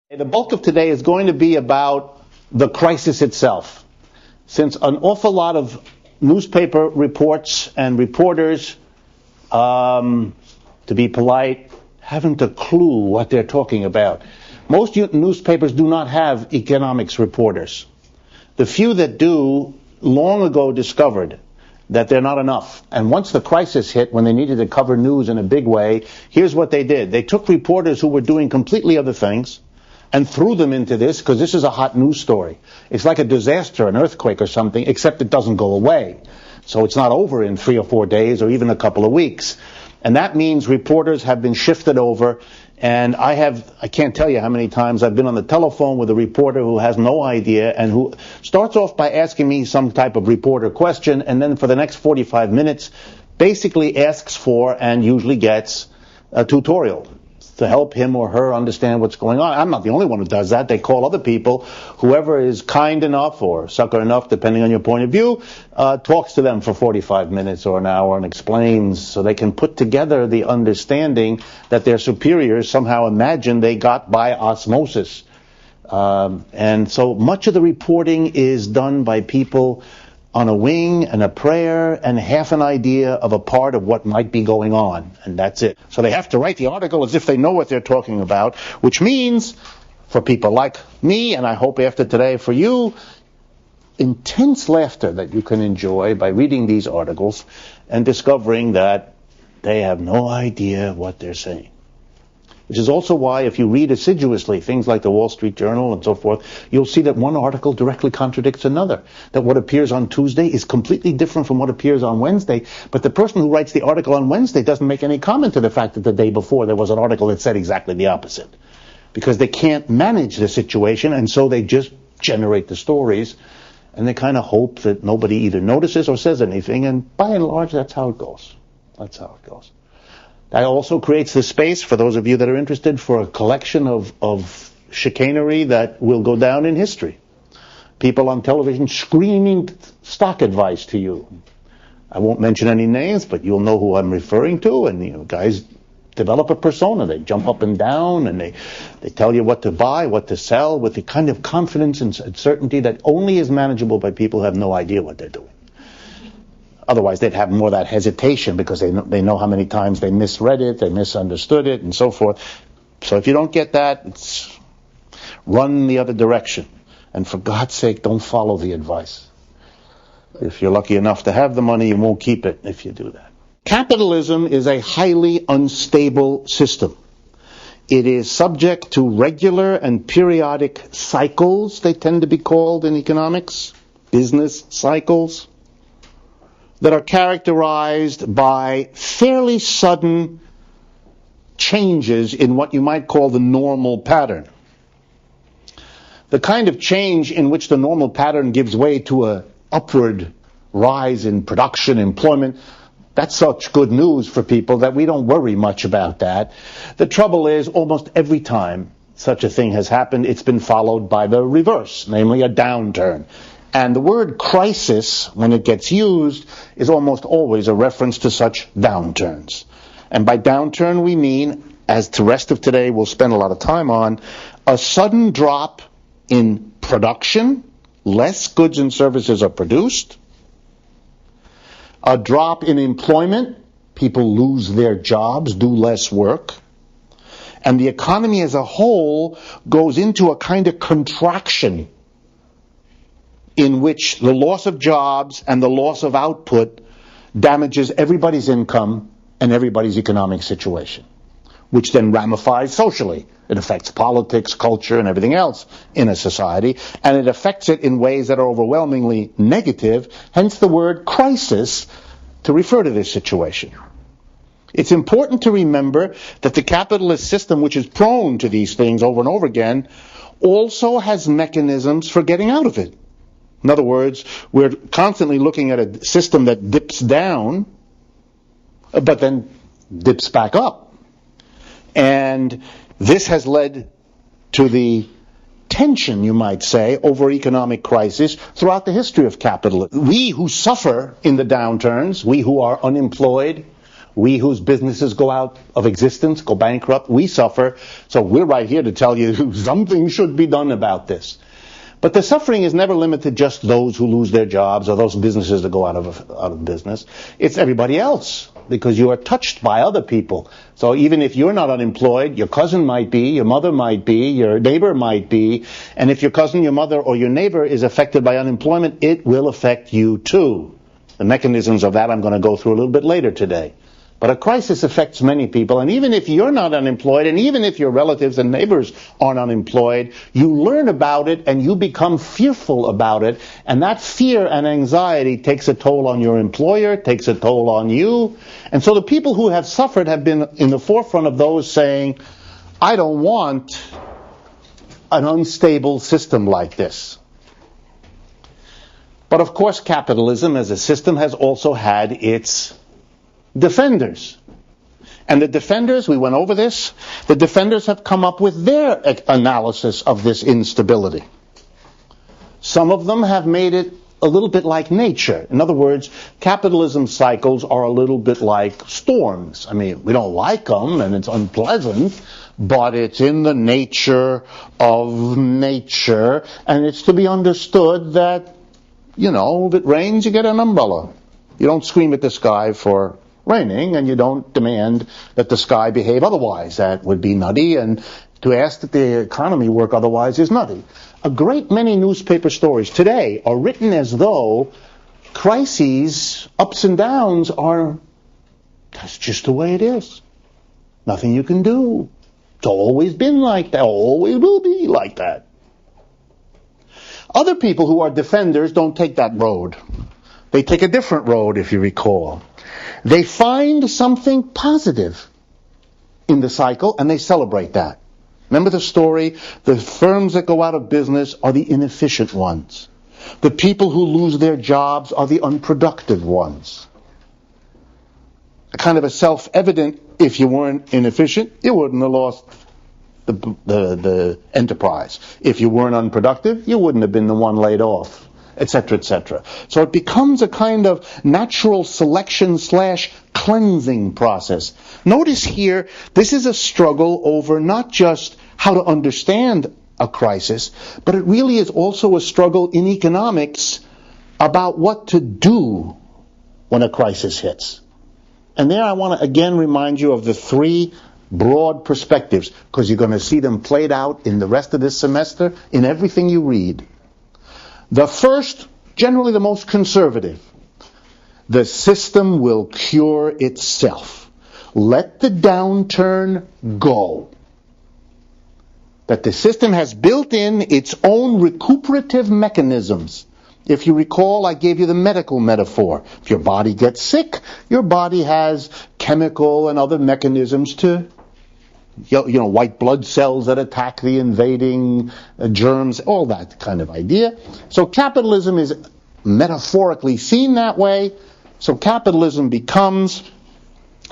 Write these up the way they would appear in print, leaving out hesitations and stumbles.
The bulk of today is going to be about the crisis itself. Since an awful lot of newspaper reports and reporters, to be polite, haven't a clue what they're talking about. Most newspapers do not have economics reporters. The few that do long ago discovered that they're not enough. And once the crisis hit, when they needed to cover news in a big way, here's what they did. They took reporters who were doing completely other things and threw them into this, because this is a hot news story. It's like a disaster, an earthquake or something, except it doesn't go away. So it's not over in 3 or 4 days or even a couple of weeks. And that means reporters have been shifted over, and I can't tell you how many times I've been on the telephone with a reporter who has no idea and who starts off by asking me some type of reporter question, and then for the next 45 minutes basically asks for and usually gets a tutorial to help him or her understand what's going on. I'm not the only one who does that. They call other people. Whoever is kind enough or sucker enough, depending on your point of view, talks to them for 45 minutes or an hour and explains, so they can put together the understanding that their superiors somehow imagine they got by osmosis. And so much of the reporting is done by people on a wing and a prayer and half an idea of a part of what might be going on, and that's it. So they have to write the article as if they know what they're talking about, which means, for people like me, and I hope after today for you, intense laughter that you can enjoy by reading these articles and discovering that they have no idea what they're saying. Which is also why, if you read assiduously things like the Wall Street Journal and so forth, you'll see that one article directly contradicts another. That what appears on Tuesday is completely different from what appears on Wednesday. But the person who writes the article on Wednesday doesn't make any comment to the fact that the day before there was an article that said exactly the opposite. Because they can't manage the situation, and so they just generate the stories. And they kind of hope that nobody either notices or says anything. And by and large, that's how it goes. That's how it goes. That also creates the space, for those of you that are interested, for a collection of chicanery that will go down in history. People on television screaming stock advice to you. I won't mention any names, but you'll know who I'm referring to. And guys develop a persona. They jump up and down, and they tell you what to buy, what to sell, with the kind of confidence and certainty that only is manageable by people who have no idea what they're doing. Otherwise, they'd have more of that hesitation because they know how many times they misread it, they misunderstood it, and so forth. So if you don't get that, run the other direction. And for God's sake, don't follow the advice. If you're lucky enough to have the money, you won't keep it if you do that. Capitalism is a highly unstable system. It is subject to regular and periodic cycles, they tend to be called in economics, business cycles, that are characterized by fairly sudden changes in what you might call the normal pattern. The kind of change in which the normal pattern gives way to an upward rise in production, employment, that's such good news for people that we don't worry much about that. The trouble is, almost every time such a thing has happened, it's been followed by the reverse, namely a downturn. And the word crisis, when it gets used, is almost always a reference to such downturns. And by downturn we mean, as the rest of today we'll spend a lot of time on, a sudden drop in production, less goods and services are produced, a drop in employment, people lose their jobs, do less work, and the economy as a whole goes into a kind of contraction in which the loss of jobs and the loss of output damages everybody's income and everybody's economic situation, which then ramifies socially. It affects politics, culture, and everything else in a society, and it affects it in ways that are overwhelmingly negative, hence the word crisis to refer to this situation. It's important to remember that the capitalist system, which is prone to these things over and over again, also has mechanisms for getting out of it. In other words, we're constantly looking at a system that dips down, but then dips back up. And this has led to the tension, you might say, over economic crisis throughout the history of capitalism. We who suffer in the downturns, we who are unemployed, We whose businesses go out of existence, go bankrupt, we suffer. So we're right here to tell you something should be done about this. But the suffering is never limited to just those who lose their jobs or those businesses that go out of business. It's everybody else, because you are touched by other people. So even if you're not unemployed, your cousin might be, your mother might be, your neighbor might be. And if your cousin, your mother, or your neighbor is affected by unemployment, it will affect you too. The mechanisms of that I'm going to go through a little bit later today. But a crisis affects many people, and even if you're not unemployed, and even if your relatives and neighbors aren't unemployed, you learn about it and you become fearful about it, and that fear and anxiety takes a toll on your employer, takes a toll on you. And so the people who have suffered have been in the forefront of those saying, I don't want an unstable system like this. But of course, capitalism as a system has also had its defenders. And the defenders, we went over this, the defenders have come up with their analysis of this instability. Some of them have made it a little bit like nature. In other words, capitalism cycles are a little bit like storms. I mean, we don't like them and it's unpleasant, but it's in the nature of nature, and it's to be understood that, if it rains, you get an umbrella. You don't scream at the sky for raining, and you don't demand that the sky behave otherwise. That would be nutty, and to ask that the economy work otherwise is nutty. A great many newspaper stories today are written as though crises, ups and downs that's just the way it is. Nothing you can do. It's always been like that, always will be like that. Other people who are defenders don't take that road. They take a different road, if you recall. They find something positive in the cycle, and they celebrate that. Remember the story? The firms that go out of business are the inefficient ones. The people who lose their jobs are the unproductive ones. A kind of a self-evident, if you weren't inefficient, you wouldn't have lost the enterprise. If you weren't unproductive, you wouldn't have been the one laid off, etc., etc. So it becomes a kind of natural selection / cleansing process. Notice here, this is a struggle over not just how to understand a crisis, but it really is also a struggle in economics about what to do when a crisis hits. And there I want to again remind you of the three broad perspectives, because you're going to see them played out in the rest of this semester in everything you read. The first, generally the most conservative, the system will cure itself. Let the downturn go. That the system has built in its own recuperative mechanisms. If you recall, I gave you the medical metaphor. If your body gets sick, your body has chemical and other mechanisms to, white blood cells that attack the invading germs, all that kind of idea. So capitalism is metaphorically seen that way. So capitalism becomes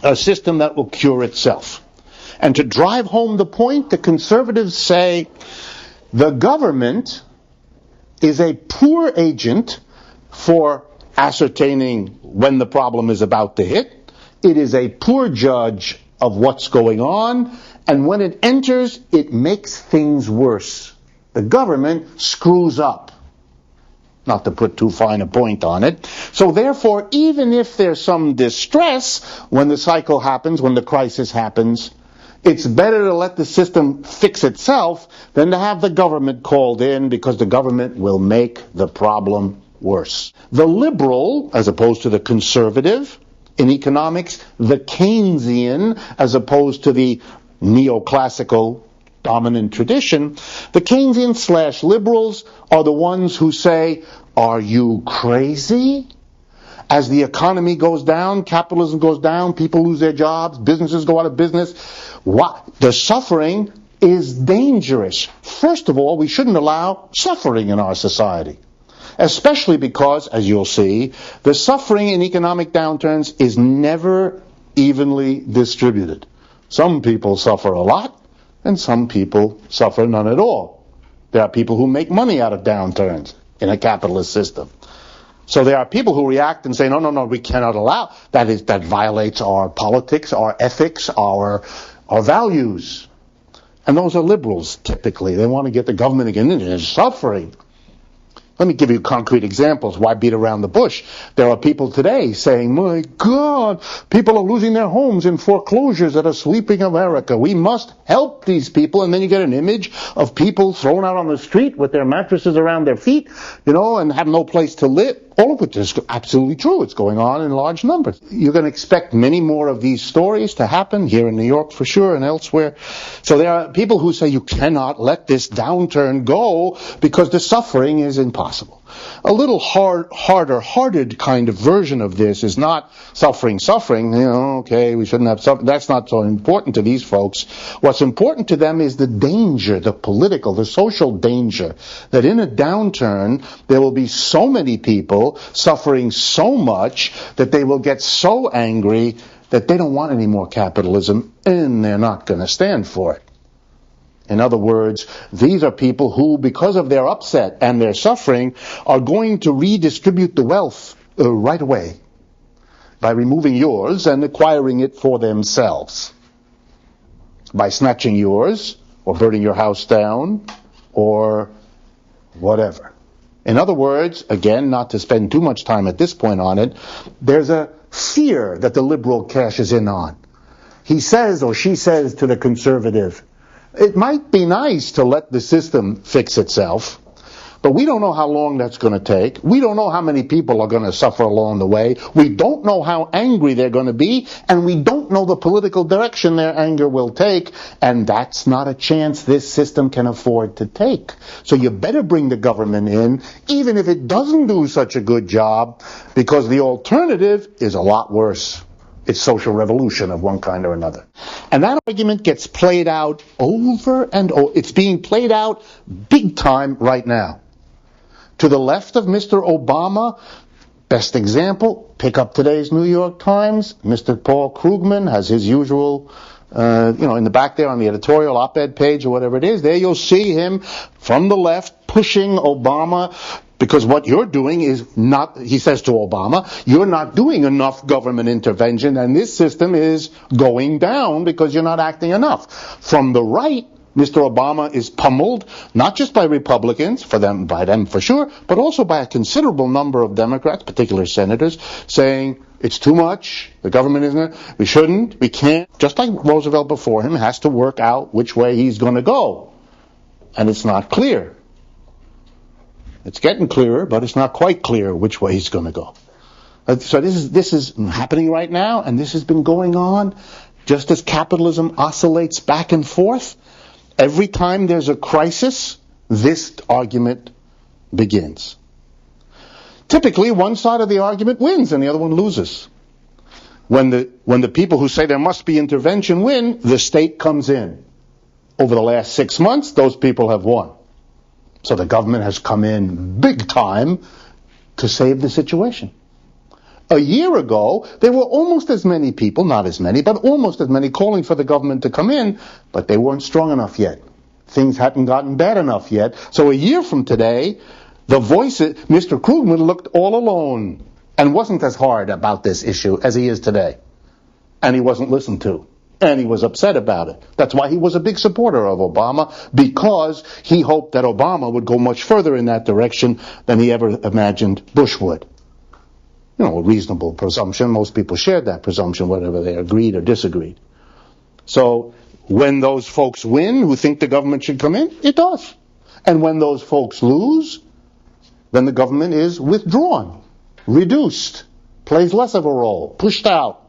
a system that will cure itself. And to drive home the point, the conservatives say the government is a poor agent for ascertaining when the problem is about to hit. It is a poor judge of what's going on, and when it enters, it makes things worse. The government screws up. Not to put too fine a point on it. So therefore, even if there's some distress when the cycle happens, when the crisis happens, it's better to let the system fix itself than to have the government called in, because the government will make the problem worse. The liberal, as opposed to the conservative in economics, the Keynesian, as opposed to the neoclassical dominant tradition, the Keynesian / liberals are the ones who say, are you crazy? As the economy goes down, capitalism goes down, people lose their jobs, businesses go out of business. The suffering is dangerous. First of all, we shouldn't allow suffering in our society. Especially because, as you'll see, the suffering in economic downturns is never evenly distributed. Some people suffer a lot, and some people suffer none at all. There are people who make money out of downturns in a capitalist system. So there are people who react and say, no, we cannot allow, that violates our politics, our ethics, our values. And those are liberals, typically. They want to get the government again into suffering. Let me give you concrete examples. Why beat around the bush? There are people today saying, my God, people are losing their homes in foreclosures that are sweeping America. We must help these people. And then you get an image of people thrown out on the street with their mattresses around their feet, and have no place to live. All of which is absolutely true. It's going on in large numbers. You're going to expect many more of these stories to happen here in New York for sure and elsewhere. So there are people who say you cannot let this downturn go because the suffering is impossible. A little harder-hearted kind of version of this is not suffering. Okay, we shouldn't have suffering. That's not so important to these folks. What's important to them is the danger, the political, the social danger, that in a downturn there will be so many people suffering so much that they will get so angry that they don't want any more capitalism and they're not going to stand for it. In other words, these are people who, because of their upset and their suffering, are going to redistribute the wealth right away by removing yours and acquiring it for themselves. By snatching yours, or burning your house down, or whatever. In other words, again, not to spend too much time at this point on it, there's a fear that the liberal cashes in on. He says, or she says to the conservative, it might be nice to let the system fix itself, but we don't know how long that's going to take. We don't know how many people are going to suffer along the way. We don't know how angry they're going to be, and we don't know the political direction their anger will take, and that's not a chance this system can afford to take. So you better bring the government in, even if it doesn't do such a good job, because the alternative is a lot worse. It's social revolution of one kind or another. And that argument gets played out over and over. It's being played out big time right now. To the left of Mr. Obama, best example, pick up today's New York Times. Mr. Paul Krugman has his usual, in the back there on the editorial op-ed page or whatever it is. There you'll see him from the left pushing Obama. Because what you're doing is not, he says to Obama, you're not doing enough government intervention and this system is going down because you're not acting enough. From the right, Mr. Obama is pummeled, not just by Republicans, by them for sure, but also by a considerable number of Democrats, particularly senators, saying it's too much, the government isn't, we shouldn't, we can't. Just like Roosevelt before him has to work out which way he's going to go. And it's not clear. It's getting clearer, but it's not quite clear which way he's going to go. So this is happening right now, and this has been going on just as capitalism oscillates back and forth. Every time there's a crisis, this argument begins. Typically, one side of the argument wins and the other one loses. When the people who say there must be intervention win, the state comes in. Over the last 6 months, those people have won. So the government has come in big time to save the situation. A year ago, there were almost as many people, not as many, but almost as many calling for the government to come in, but they weren't strong enough yet. Things hadn't gotten bad enough yet. So a year from today, Mr. Krugman looked all alone and wasn't as hard about this issue as he is today. And he wasn't listened to. And he was upset about it. That's why he was a big supporter of Obama, because he hoped that Obama would go much further in that direction than he ever imagined Bush would. A reasonable presumption. Most people shared that presumption, whether they agreed or disagreed. So when those folks win, who think the government should come in, it does. And when those folks lose, then the government is withdrawn, reduced, plays less of a role, pushed out.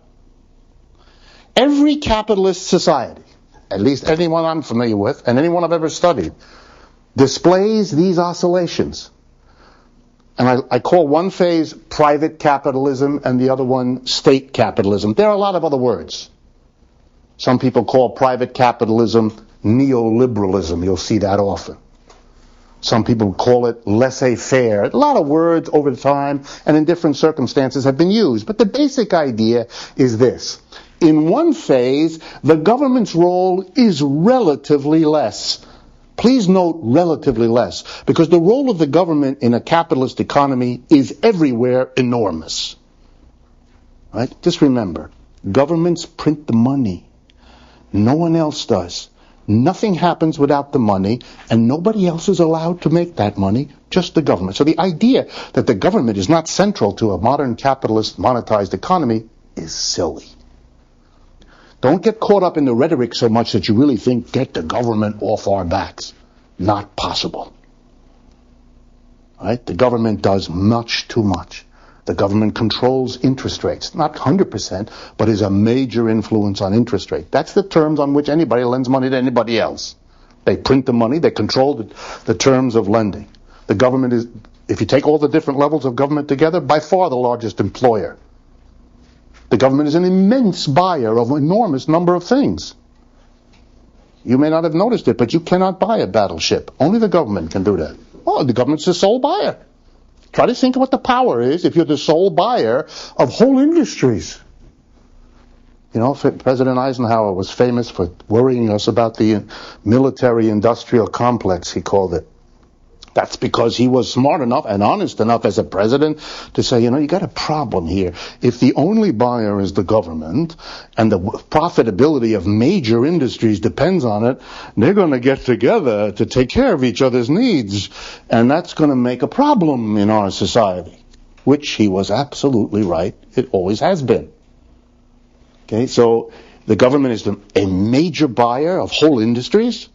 Every capitalist society, at least anyone I'm familiar with, and anyone I've ever studied, displays these oscillations. And I call one phase private capitalism and the other one state capitalism. There are a lot of other words. Some people call private capitalism neoliberalism. You'll see that often. Some people call it laissez-faire. A lot of words over time and in different circumstances have been used. But the basic idea is this. In one phase, the government's role is relatively less Please note relatively less, because the role of the government in a capitalist economy is everywhere enormous. Right? Just remember, governments print the money. No one else does. Nothing happens without the money, and nobody else is allowed to make that money, just the government. So the idea that the government is not central to a modern capitalist monetized economy is silly. Don't get caught up in the rhetoric so much that you really think, get the government off our backs. Not possible. Right? The government does much too much. The government controls interest rates, not 100%, but is a major influence on interest rate. That's the terms on which anybody lends money to anybody else. They print the money, they control the terms of lending. The government is, if you take all the different levels of government together, by far the largest employer. The government is an immense buyer of an enormous number of things. You may not have noticed it, but you cannot buy a battleship. Only the government can do that. Oh, the government's the sole buyer. Try to think of what the power is if you're the sole buyer of whole industries. You know, President Eisenhower was famous for worrying us about the military-industrial complex, he called it. That's because he was smart enough and honest enough as a president to say, you know, you got a problem here. If the only buyer is the government and the profitability of major industries depends on it, they're going to get together to take care of each other's needs. And that's going to make a problem in our society, which he was absolutely right. It always has been. Okay, so the government is a major buyer of whole industries.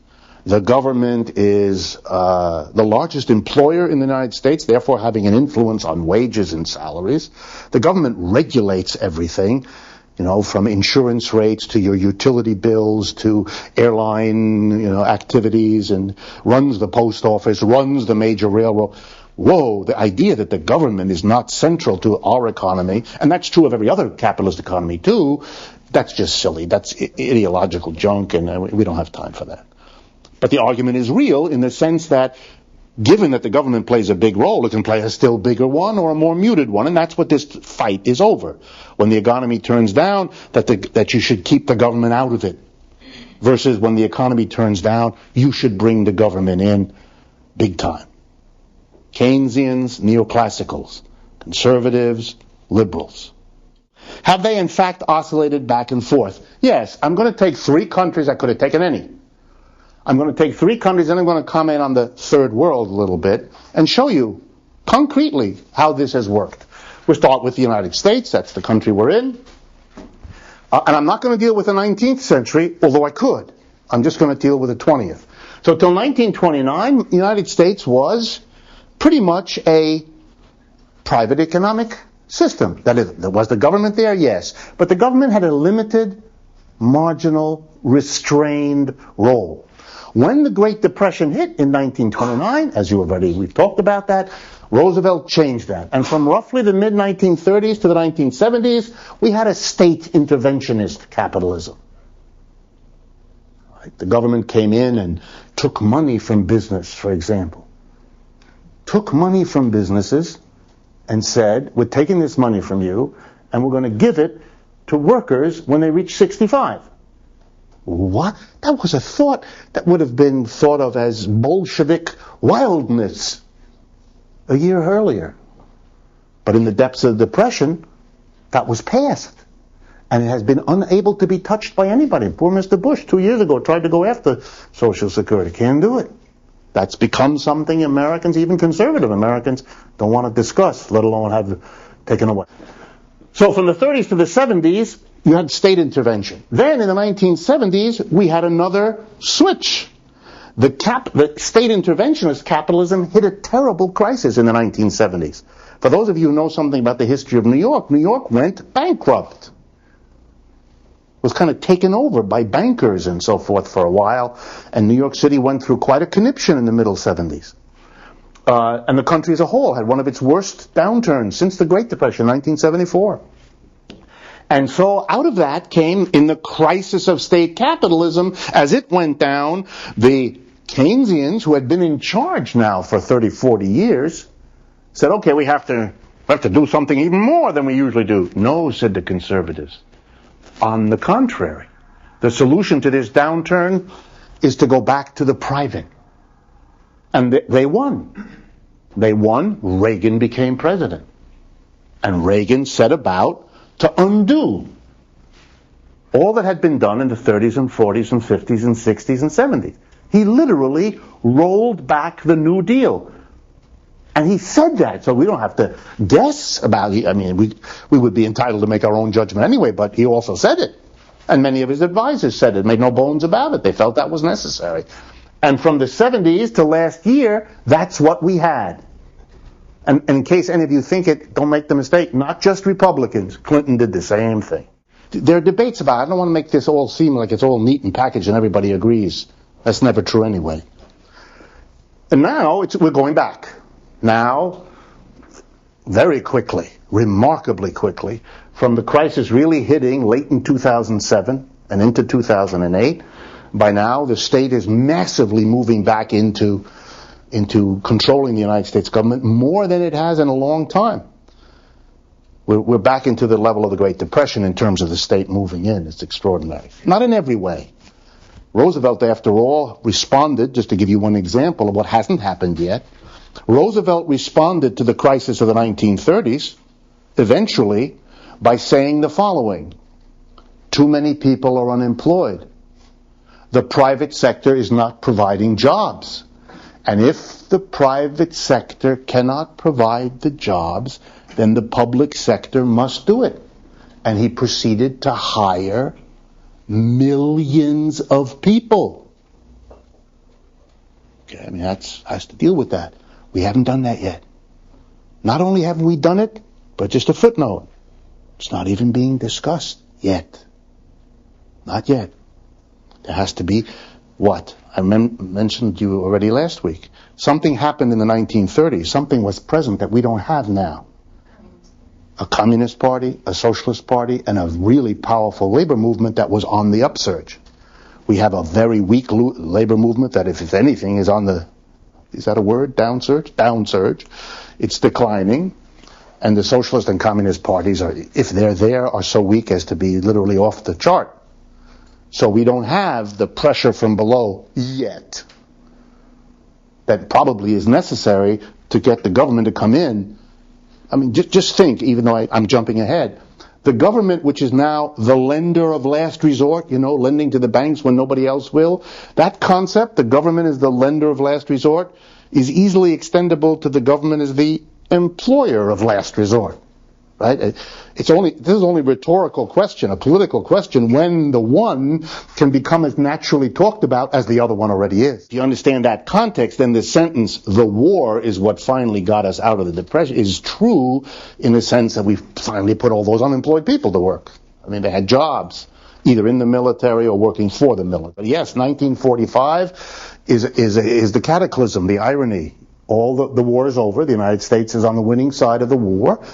The government is the largest employer in the United States, therefore having an influence on wages and salaries. The government regulates everything, you know, from insurance rates to your utility bills to airline, you know, activities, and runs the post office, runs the major railroad. Whoa, the idea that the government is not central to our economy, and that's true of every other capitalist economy too, that's just silly. That's ideological junk, and we don't have time for that. But the argument is real in the sense that given that the government plays a big role, it can play a still bigger one or a more muted one, and that's what this fight is over. When the economy turns down, that you should keep the government out of it, versus when the economy turns down, you should bring the government in big time. Keynesians, neoclassicals, conservatives, liberals. Have they in fact oscillated back and forth? Yes, I'm going to take 3 countries, I could have taken any. I'm going to take 3 countries, and I'm going to comment on the third world a little bit and show you concretely how this has worked. We'll start with the United States. That's the country we're in. And I'm not going to deal with the 19th century, although I could. I'm just going to deal with the 20th. So till 1929, the United States was pretty much a private economic system. That is, there was the government there, yes. But the government had a limited, marginal, restrained role. When the Great Depression hit in 1929, as we've talked about that, Roosevelt changed that. And from roughly the mid-1930s to the 1970s, we had a state interventionist capitalism. Right? The government came in and took money from business, for example. Took money from businesses and said, we're taking this money from you, and we're going to give it to workers when they reach 65. What? That was a thought that would have been thought of as Bolshevik wildness a year earlier. But in the depths of the Depression, that was passed. And it has been unable to be touched by anybody. Poor Mr. Bush 2 years ago tried to go after Social Security. Can't do it. That's become something Americans, even conservative Americans, don't want to discuss, let alone have taken away. So from the 30s to the 70s, you had state intervention. Then in the 1970s, we had another switch. The state interventionist capitalism hit a terrible crisis in the 1970s. For those of you who know something about the history of New York went bankrupt. Was kind of taken over by bankers and so forth for a while. And New York City went through quite a conniption in the middle 70s. And the country as a whole had one of its worst downturns since the Great Depression, 1974. And so out of that came, in the crisis of state capitalism, as it went down, the Keynesians, who had been in charge now for 30, 40 years, said, okay, we have to do something even more than we usually do. No, said the conservatives. On the contrary, the solution to this downturn is to go back to the private. And they won. They won. Reagan became president. And Reagan set about to undo all that had been done in the 30s and 40s and 50s and 60s and 70s. He literally rolled back the New Deal. And he said that, so we don't have to guess about it. I mean, we would be entitled to make our own judgment anyway, but he also said it. And many of his advisors said it, made no bones about it. They felt that was necessary. And from the 70s to last year, that's what we had. And in case any of you think it, don't make the mistake, not just Republicans. Clinton did the same thing. There are debates about it. I don't want to make this all seem like it's all neat and packaged and everybody agrees. That's never true anyway. And now we're going back. Now, very quickly, remarkably quickly, from the crisis really hitting late in 2007 and into 2008, by now the state is massively moving back into controlling the United States government more than it has in a long time. We're back into the level of the Great Depression in terms of the state moving in. It's extraordinary. Not in every way. Roosevelt, after all, responded, just to give you one example of what hasn't happened yet, Roosevelt responded to the crisis of the 1930s, eventually, by saying the following: too many people are unemployed. The private sector is not providing jobs. And if the private sector cannot provide the jobs, then the public sector must do it. And he proceeded to hire millions of people. Okay, I mean, has to deal with that. We haven't done that yet. Not only haven't we done it, but just a footnote. It's not even being discussed yet. Not yet. There has to be what? I mentioned to you already last week. Something happened in the 1930s. Something was present that we don't have now. A communist party, a socialist party, and a really powerful labor movement that was on the upsurge. We have a very weak labor movement that, if anything, is on the, is that a word? Downsurge? Downsurge. It's declining. And the socialist and communist parties are, if they're there, are so weak as to be literally off the chart. So we don't have the pressure from below yet that probably is necessary to get the government to come in. I mean, just think, even though I'm jumping ahead, the government, which is now the lender of last resort, lending to the banks when nobody else will, that concept, the government is the lender of last resort, is easily extendable to the government as the employer of last resort. Right? This is only a rhetorical question, a political question, when the one can become as naturally talked about as the other one already is. If you understand that context, then the sentence, the war is what finally got us out of the Depression, is true in the sense that we finally put all those unemployed people to work. I mean, they had jobs, either in the military or working for the military. But yes, 1945 is the cataclysm, the irony. All the war is over. The United States is on the winning side of the war.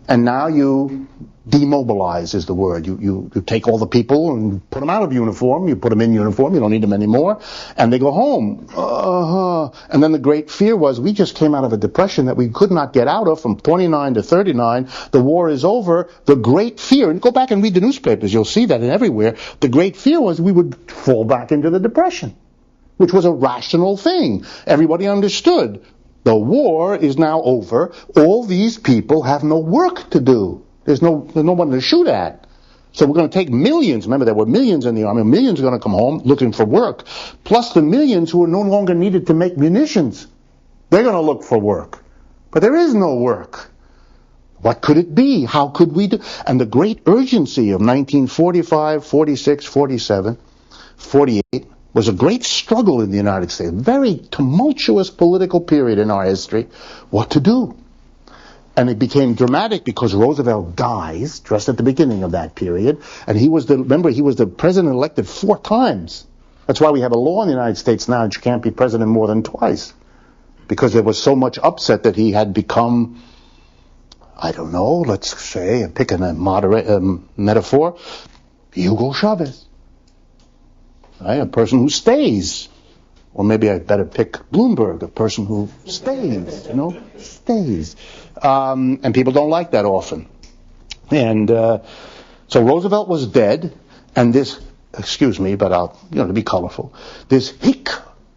And now you demobilize is the word. You take all the people and put them out of uniform. You put them in uniform. You don't need them anymore. And they go home. And then the great fear was we just came out of a depression that we could not get out of from 29 to 39. The war is over. The great fear, and go back and read the newspapers. You'll see that everywhere. The great fear was we would fall back into the depression, which was a rational thing. Everybody understood. The war is now over. All these people have no work to do. There's no one to shoot at. So we're going to take millions. Remember, there were millions in the army. Millions are going to come home looking for work. Plus the millions who are no longer needed to make munitions. They're going to look for work. But there is no work. What could it be? How could we do? And the great urgency of 1945, 46, 47, 48, was a great struggle in the United States, a very tumultuous political period in our history, what to do. And it became dramatic because Roosevelt dies just at the beginning of that period, and he was the president elected 4 times. That's why we have a law in the United States now that you can't be president more than twice, because there was so much upset that he had become, I don't know, let's say, picking a moderate metaphor, Hugo Chavez. Right? A person who stays. Or maybe I'd better pick Bloomberg, a person who stays, stays. And people don't like that often. And so Roosevelt was dead, and this, excuse me, but I'll, to be colorful, this hic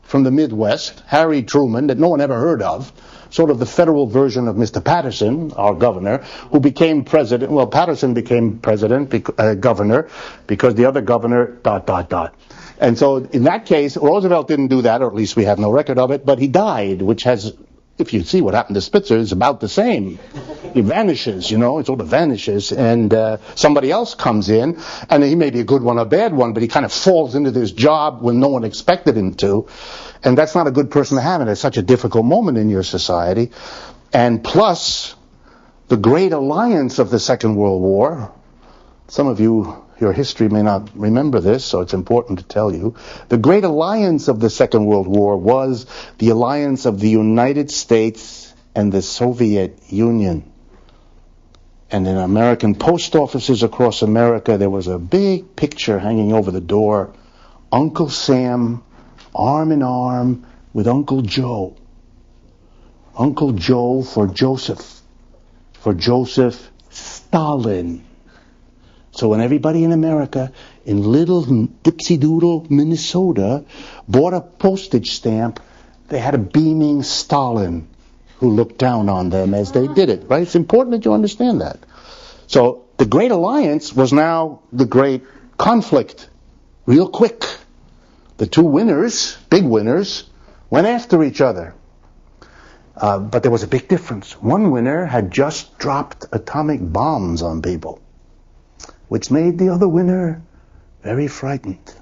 from the Midwest, Harry Truman, that no one ever heard of, sort of the federal version of Mr. Patterson, our governor, who became president. Well, Patterson became governor, because the other governor, ... And so in that case, Roosevelt didn't do that, or at least we have no record of it, but he died, which has, if you see what happened to Spitzer, it's about the same. He vanishes, it sort of vanishes, and somebody else comes in, and he may be a good one or a bad one, but he kind of falls into this job when no one expected him to, and that's not a good person to have, and it's such a difficult moment in your society. And plus, the great alliance of the Second World War, some of you, your history may not remember this, so it's important to tell you. The great alliance of the Second World War was the alliance of the United States and the Soviet Union. And in American post offices across America, there was a big picture hanging over the door. Uncle Sam, arm in arm with Uncle Joe. Uncle Joe for Joseph. For Joseph Stalin. So when everybody in America, in little dipsy-doodle Minnesota, bought a postage stamp, they had a beaming Stalin who looked down on them as they did it, right? It's important that you understand that. So the Great Alliance was now the Great Conflict, real quick. The two winners, big winners, went after each other. But there was a big difference. One winner had just dropped atomic bombs on people, which made the other winner very frightened.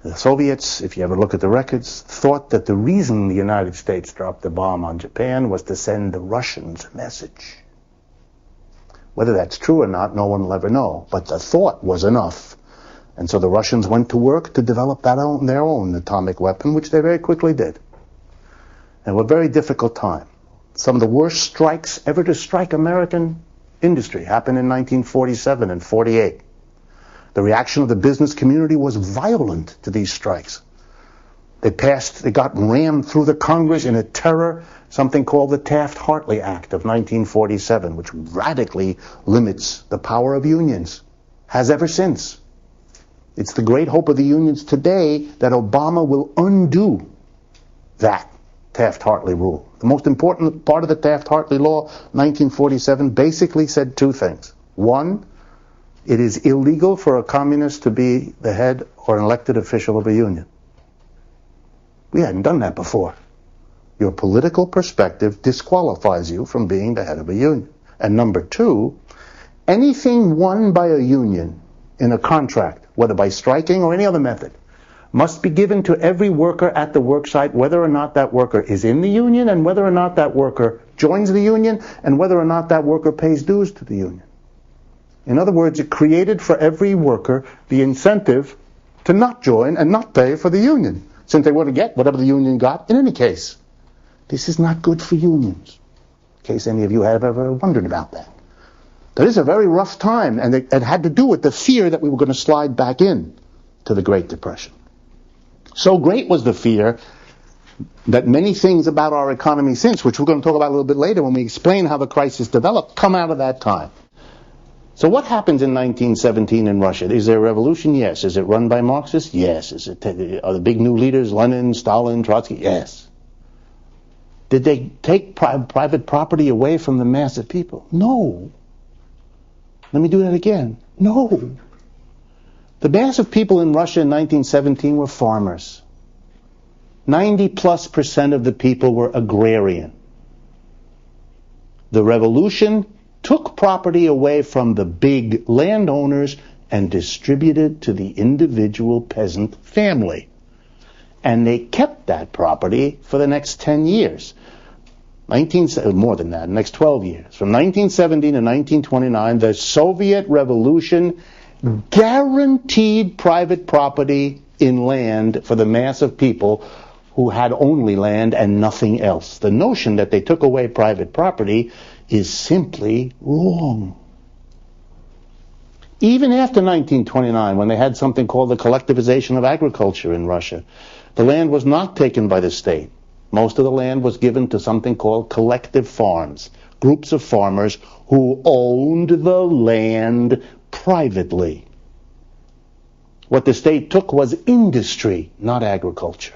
The Soviets, if you ever look at the records, thought that the reason the United States dropped the bomb on Japan was to send the Russians a message. Whether that's true or not, no one will ever know. But the thought was enough. And so the Russians went to work to develop their own atomic weapon, which they very quickly did. And it was a very difficult time. Some of the worst strikes ever to strike American industry happened in 1947 and 48. The reaction of the business community was violent to these strikes. They got rammed through the Congress in a terror, something called the Taft-Hartley Act of 1947, which radically limits the power of unions. Has ever since. It's the great hope of the unions today that Obama will undo that Taft-Hartley rule. The most important part of the Taft-Hartley law, 1947, basically said two things. One, it is illegal for a communist to be the head or an elected official of a union. We hadn't done that before. Your political perspective disqualifies you from being the head of a union. And number two, anything won by a union in a contract, whether by striking or any other method, must be given to every worker at the worksite, whether or not that worker is in the union, and whether or not that worker joins the union, and whether or not that worker pays dues to the union. In other words, it created for every worker the incentive to not join and not pay for the union, since they wouldn't get whatever the union got in any case. This is not good for unions, in case any of you have ever wondered about that. That is a very rough time, and it had to do with the fear that we were going to slide back in to the Great Depression. So great was the fear that many things about our economy since, which we're going to talk about a little bit later when we explain how the crisis developed, come out of that time. So what happens in 1917 in Russia? Is there a revolution? Yes. Is it run by Marxists? Yes. Are the big new leaders Lenin, Stalin, Trotsky? Yes. Did they take private property away from the mass of people? No. Let me do that again. No. The mass of people in Russia in 1917 were farmers. 90+% of the people were agrarian. The revolution took property away from the big landowners and distributed to the individual peasant family. And they kept that property for the next 10 years. More than that, the next 12 years. From 1917 to 1929, the Soviet Revolution guaranteed private property in land for the mass of people who had only land and nothing else. The notion that they took away private property is simply wrong. Even after 1929, when they had something called the collectivization of agriculture in Russia, the land was not taken by the state. Most of the land was given to something called collective farms, groups of farmers who owned the land privately. What the state took was industry, not agriculture.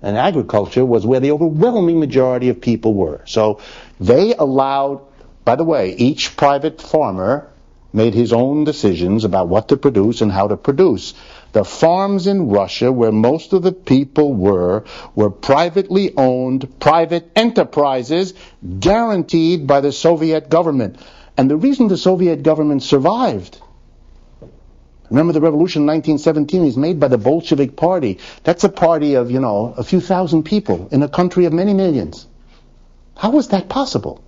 And agriculture was where the overwhelming majority of people were. So they allowed, by the way, each private farmer made his own decisions about what to produce and how to produce. The farms in Russia, where most of the people were privately owned, private enterprises guaranteed by the Soviet government. And the reason the Soviet government survived, remember the revolution in 1917 is made by the Bolshevik Party. That's a party of, a few thousand people in a country of many millions. How was that possible?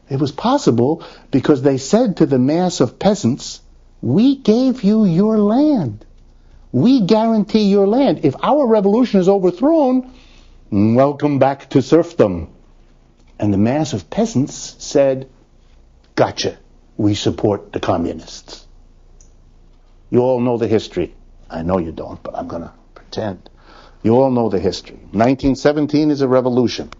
It was possible because they said to the mass of peasants, we gave you your land. We guarantee your land. If our revolution is overthrown, welcome back to serfdom. And the mass of peasants said, gotcha, we support the communists. You all know the history. I know you don't, but I'm going to pretend. You all know the history. 1917 is a revolution.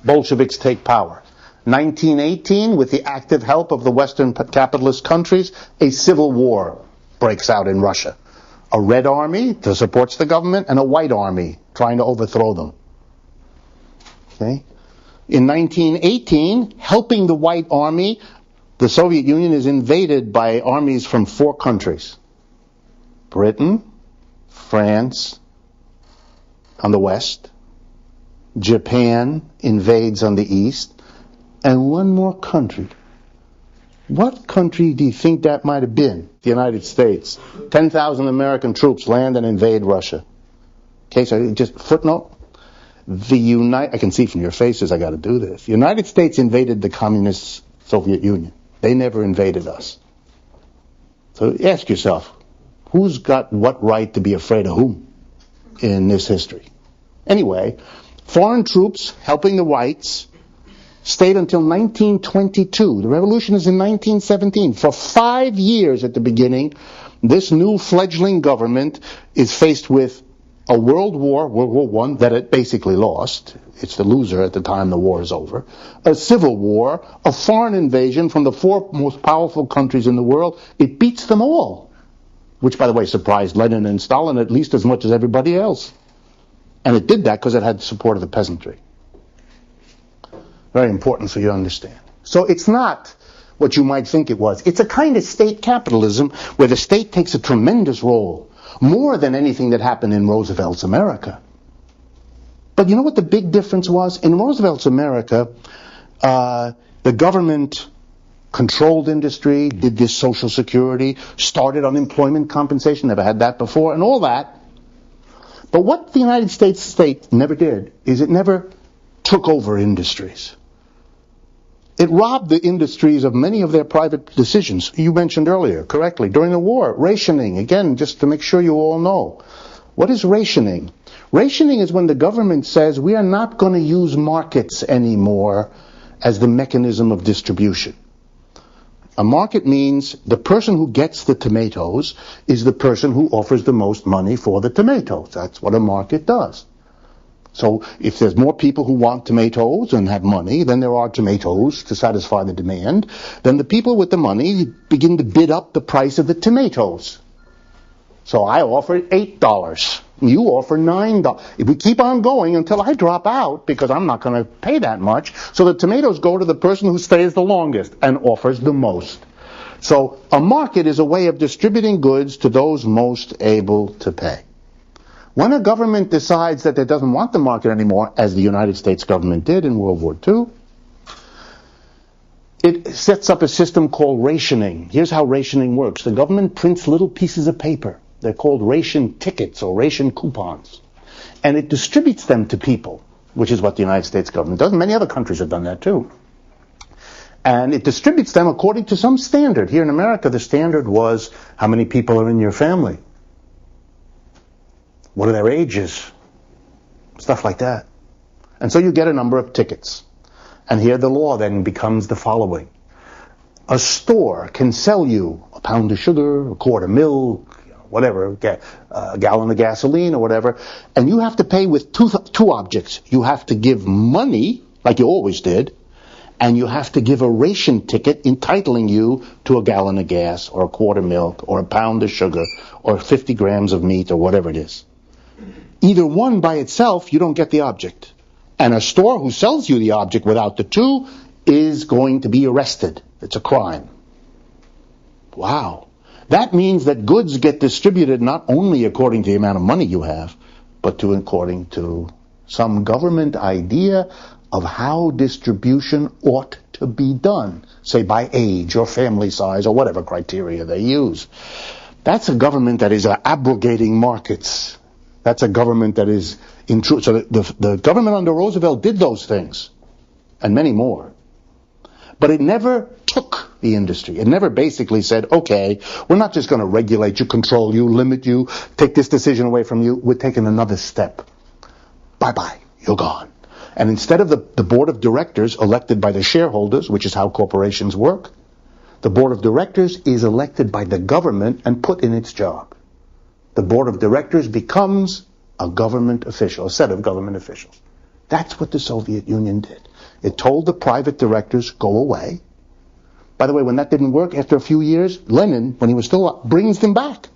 Bolsheviks take power. 1918, with the active help of the Western capitalist countries, a civil war breaks out in Russia. A red army that supports the government and a white army trying to overthrow them. Okay? In 1918, helping the white army, the Soviet Union is invaded by armies from 4 countries. Britain, France on the west, Japan invades on the east, and one more country. What country do you think that might have been? The United States. 10,000 American troops land and invade Russia. Okay, so just footnote. I can see from your faces I got to do this. The United States invaded the communist Soviet Union. They never invaded us. So ask yourself, who's got what right to be afraid of whom in this history? Anyway, foreign troops helping the whites stayed until 1922. The revolution is in 1917. For 5 years at the beginning, this new fledgling government is faced with a world war, World War I, that it basically lost. It's the loser at the time the war is over. A civil war, a foreign invasion from the 4 most powerful countries in the world. It beats them all. Which, by the way, surprised Lenin and Stalin at least as much as everybody else. And it did that because it had the support of the peasantry. Very important for you to understand. So it's not what you might think it was. It's a kind of state capitalism where the state takes a tremendous role, more than anything that happened in Roosevelt's America. But you know what the big difference was? In Roosevelt's America, the government controlled industry, did this Social Security, started unemployment compensation, never had that before, and all that. But what the United States state never did is it never took over industries. It robbed the industries of many of their private decisions. You mentioned earlier, correctly, during the war, rationing. Again, just to make sure you all know. What is rationing? Rationing is when the government says we are not going to use markets anymore as the mechanism of distribution. A market means the person who gets the tomatoes is the person who offers the most money for the tomatoes. That's what a market does. So if there's more people who want tomatoes and have money than there are tomatoes to satisfy the demand, then the people with the money begin to bid up the price of the tomatoes. So I offer $8. You offer $9. If we keep on going until I drop out, because I'm not going to pay that much, so the tomatoes go to the person who stays the longest and offers the most. So a market is a way of distributing goods to those most able to pay. When a government decides that it doesn't want the market anymore, as the United States government did in World War II, it sets up a system called rationing. Here's how rationing works. The government prints little pieces of paper. They're called ration tickets or ration coupons. And it distributes them to people, which is what the United States government does. Many other countries have done that too. And it distributes them according to some standard. Here in America, the standard was how many people are in your family. What are their ages? Stuff like that. And so you get a number of tickets. And here the law then becomes the following. A store can sell you a pound of sugar, a quart of milk, whatever, a gallon of gasoline or whatever, and you have to pay with two objects. You have to give money, like you always did, and you have to give a ration ticket entitling you to a gallon of gas or a quart of milk or a pound of sugar or 50 grams of meat or whatever it is. Either one by itself, you don't get the object. And a store who sells you the object without the two is going to be arrested. It's a crime. Wow. That means that goods get distributed not only according to the amount of money you have, but according to some government idea of how distribution ought to be done, say by age or family size or whatever criteria they use. That's a government that is abrogating markets. That's a government that is so the government under Roosevelt did those things, and many more. But it never took the industry. It never basically said, okay, we're not just going to regulate you, control you, limit you, take this decision away from you. We're taking another step. Bye-bye. You're gone. And instead of the board of directors elected by the shareholders, which is how corporations work, the board of directors is elected by the government and put in its job. The board of directors becomes a government official, a set of government officials. That's what the Soviet Union did. It told the private directors, go away. By the way, when that didn't work, after a few years, Lenin, when he was still up, brings them back.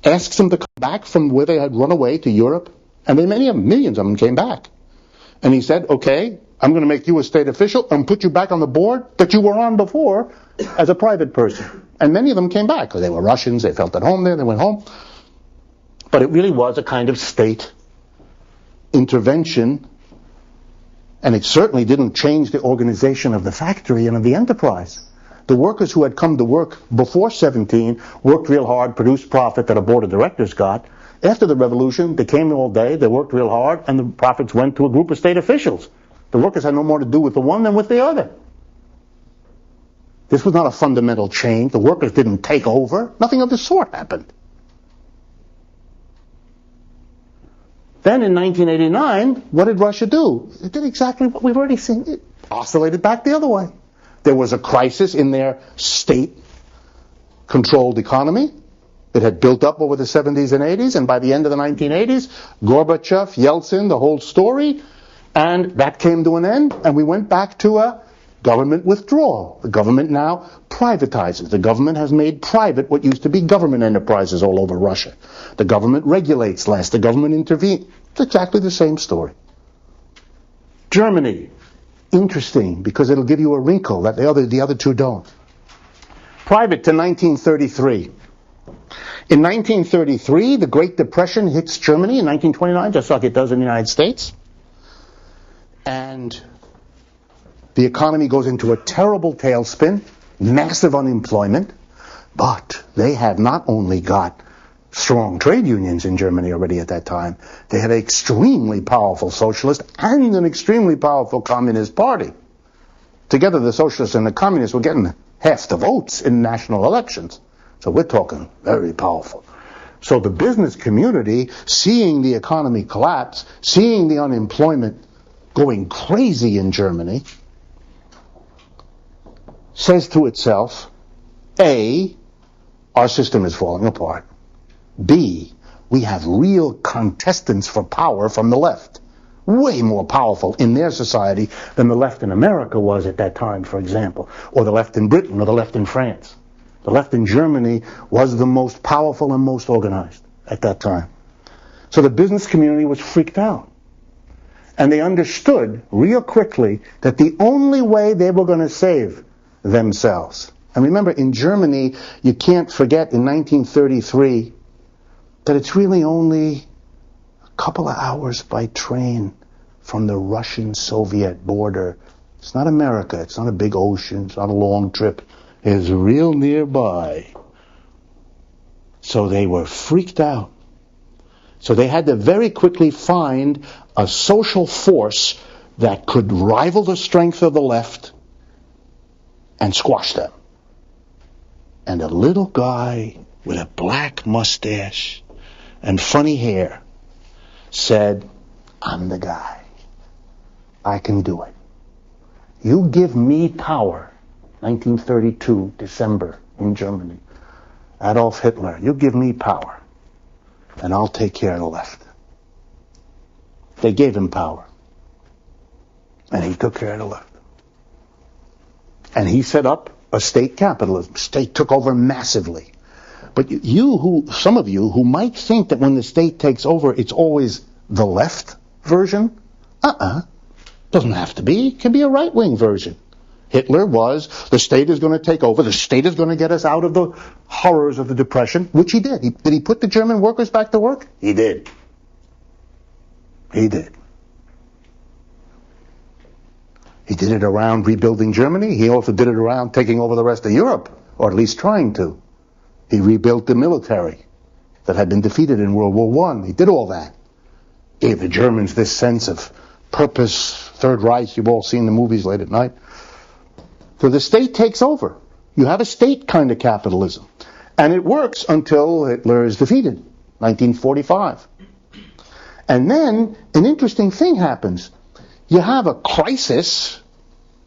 Asks them to come back from where they had run away to Europe. And millions of them came back. And he said, okay, I'm going to make you a state official and put you back on the board that you were on before as a private person. And many of them came back because they were Russians, they felt at home there, they went home. But it really was a kind of state intervention, and it certainly didn't change the organization of the factory and of the enterprise. The workers who had come to work before 17 worked real hard, produced profit that a board of directors got. After the revolution, they came all day, they worked real hard, and the profits went to a group of state officials. The workers had no more to do with the one than with the other. This was not a fundamental change. The workers didn't take over. Nothing of the sort happened. Then in 1989, what did Russia do? It did exactly what we've already seen. It oscillated back the other way. There was a crisis in their state-controlled economy. It had built up over the 70s and 80s, and by the end of the 1980s, Gorbachev, Yeltsin, the whole story, and that came to an end, and we went back to a government withdrawal. The government now privatizes. The government has made private what used to be government enterprises all over Russia. The government regulates less. The government intervenes. It's exactly the same story. Germany. Interesting, because it'll give you a wrinkle that the other two don't. Private to 1933. In 1933, the Great Depression hits Germany in 1929, just like it does in the United States. And the economy goes into a terrible tailspin, massive unemployment, but they had not only got strong trade unions in Germany already at that time, they had an extremely powerful socialist and an extremely powerful communist party. Together the socialists and the communists were getting half the votes in national elections. So we're talking very powerful. So the business community, seeing the economy collapse, seeing the unemployment going crazy in Germany, says to itself, A, our system is falling apart. B, we have real contestants for power from the left. Way more powerful in their society than the left in America was at that time, for example, or the left in Britain, or the left in France. The left in Germany was the most powerful and most organized at that time. So the business community was freaked out. And they understood real quickly that the only way they were going to save themselves. And remember, in Germany, you can't forget in 1933 that it's really only a couple of hours by train from the Russian-Soviet border. It's not America. It's not a big ocean. It's not a long trip. It's real nearby. So they were freaked out. So they had to very quickly find a social force that could rival the strength of the left and squash them. And a little guy with a black mustache and funny hair said, I'm the guy. I can do it. You give me power. 1932, December, in Germany. Adolf Hitler, you give me power, and I'll take care of the left. They gave him power, and he took care of the left. And he set up a state capitalism. State took over massively. But some of you who might think that when the state takes over, it's always the left version. Doesn't have to be. It can be a right-wing version. Hitler was, the state is going to take over, the state is going to get us out of the horrors of the Depression, which he did. Did he put the German workers back to work? He did. He did. He did it around rebuilding Germany. He also did it around taking over the rest of Europe, or at least trying to. He rebuilt the military that had been defeated in World War I. He did all that. Gave the Germans this sense of purpose, Third Reich, you've all seen the movies late at night. So the state takes over. You have a state kind of capitalism. And it works until Hitler is defeated, 1945. And then an interesting thing happens. You have a crisis.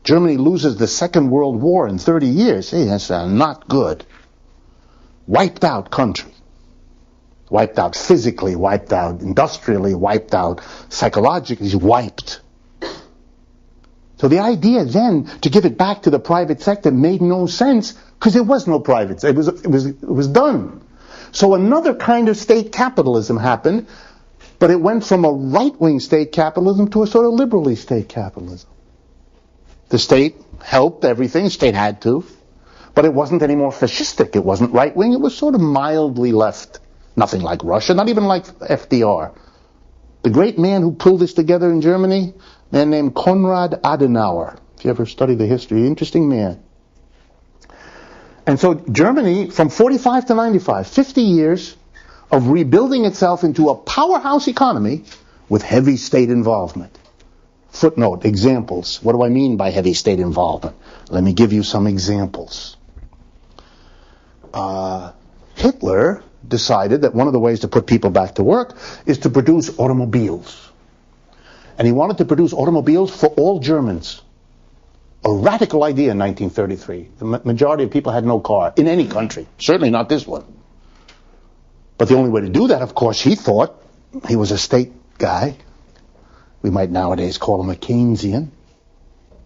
Germany loses the Second World War in 30 years. Hey, that's not good. Wiped out country. Wiped out physically, wiped out industrially, wiped out psychologically, wiped. So the idea then to give it back to the private sector made no sense because there was no private. It was done. So another kind of state capitalism happened, but it went from a right-wing state capitalism to a sort of liberally state capitalism. The state helped everything. The state had to. But it wasn't any more fascistic. It wasn't right-wing. It was sort of mildly left. Nothing like Russia, not even like FDR. The great man who pulled this together in Germany, a man named Konrad Adenauer. If you ever study the history, interesting man. And so Germany, from 45 to 95, 50 years of rebuilding itself into a powerhouse economy with heavy state involvement. Footnote, examples. What do I mean by heavy state involvement? Let me give you some examples. Hitler decided that one of the ways to put people back to work is to produce automobiles. And he wanted to produce automobiles for all Germans. A radical idea in 1933. The majority of people had no car in any country. Certainly not this one. But the only way to do that, of course, he thought, he was a state guy. We might nowadays call him a Keynesian.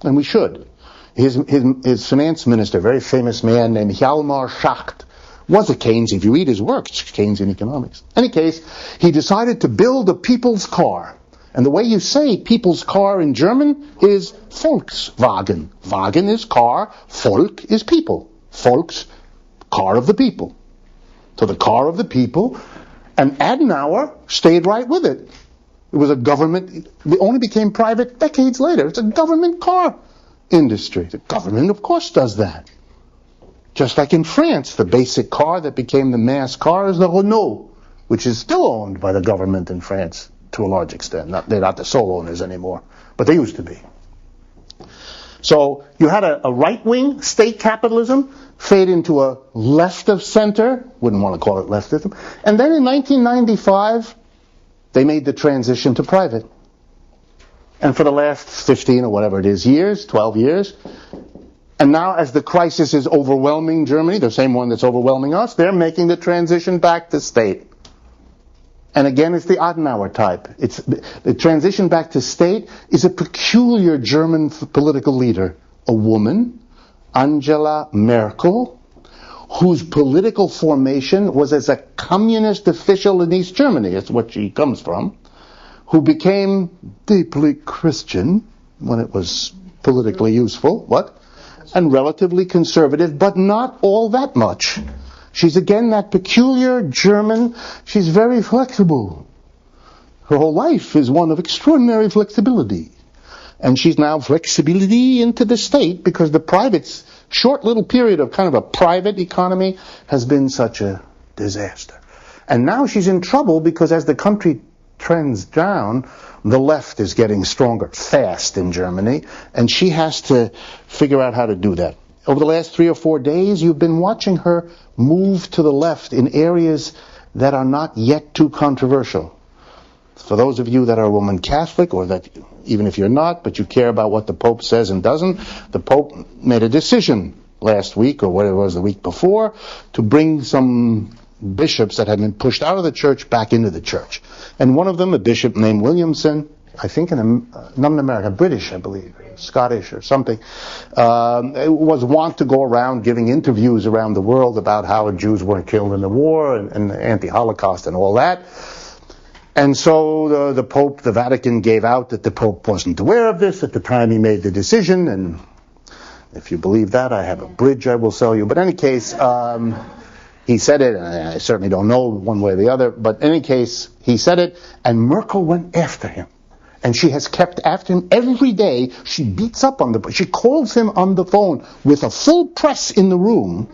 And we should. His finance minister, very famous man named Hjalmar Schacht, was a Keynes. If you read his work, it's Keynesian economics. In any case, he decided to build a people's car. And the way you say people's car in German is Volkswagen. Wagen is car, Volk is people. Volks, car of the people. So the car of the people, and Adenauer stayed right with it. It was a government, it only became private decades later. It's a government car industry. The government, of course, does that. Just like in France, the basic car that became the mass car is the Renault, which is still owned by the government in France to a large extent. They're not the sole owners anymore, but they used to be. So you had a right-wing state capitalism fade into a left of center, wouldn't want to call it leftism, and then in 1995, they made the transition to private. And for the last 15 or whatever it is years, 12 years, and now as the crisis is overwhelming Germany, the same one that's overwhelming us, they're making the transition back to state. And again, it's the Adenauer type. It's the transition back to state is a peculiar German political leader, a woman, Angela Merkel, whose political formation was as a communist official in East Germany, that's what she comes from, who became deeply Christian when it was politically useful, and relatively conservative, but not all that much. She's again that peculiar German, she's very flexible. Her whole life is one of extraordinary flexibility. And she's now flexibility into the state because the private's short little period of kind of a private economy has been such a disaster. And now she's in trouble because as the country trends down, the left is getting stronger fast in Germany, and she has to figure out how to do that. Over the last 3 or 4 days, you've been watching her move to the left in areas that are not yet too controversial. For those of you that are Roman Catholic, or that even if you're not, but you care about what the Pope says and doesn't, the Pope made a decision last week, or whatever it was the week before, to bring some bishops that had been pushed out of the church back into the church. And one of them, a bishop named Williamson, I think not an American, British, I believe, Scottish or something, was wont to go around giving interviews around the world about how Jews weren't killed in the war and the anti-Holocaust and all that. And so the Pope, the Vatican gave out that the Pope wasn't aware of this at the time he made the decision, and if you believe that, I have a bridge I will sell you. But in any case, he said it, and I certainly don't know one way or the other, but in any case, he said it, and Merkel went after him. And she has kept after him every day. She beats up on she calls him on the phone with a full press in the room,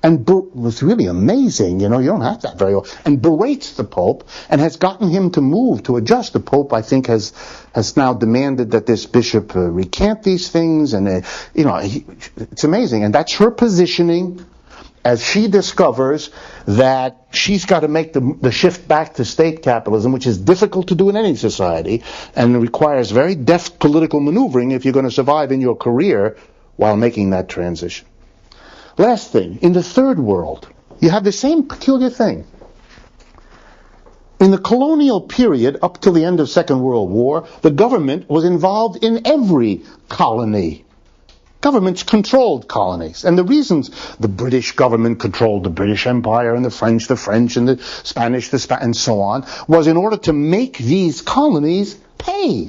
and was really amazing, you don't have that very often, and berates the Pope, and has gotten him to move, to adjust. The Pope, I think, has now demanded that this bishop recant these things, and, it's amazing. And that's her positioning as she discovers that she's got to make the shift back to state capitalism, which is difficult to do in any society, and requires very deft political maneuvering if you're going to survive in your career while making that transition. Last thing, in the third world, you have the same peculiar thing. In the colonial period, up till the end of Second World War, the government was involved in every colony. Governments controlled colonies. And the reasons the British government controlled the British Empire and the French, and the Spanish, and so on, was in order to make these colonies pay.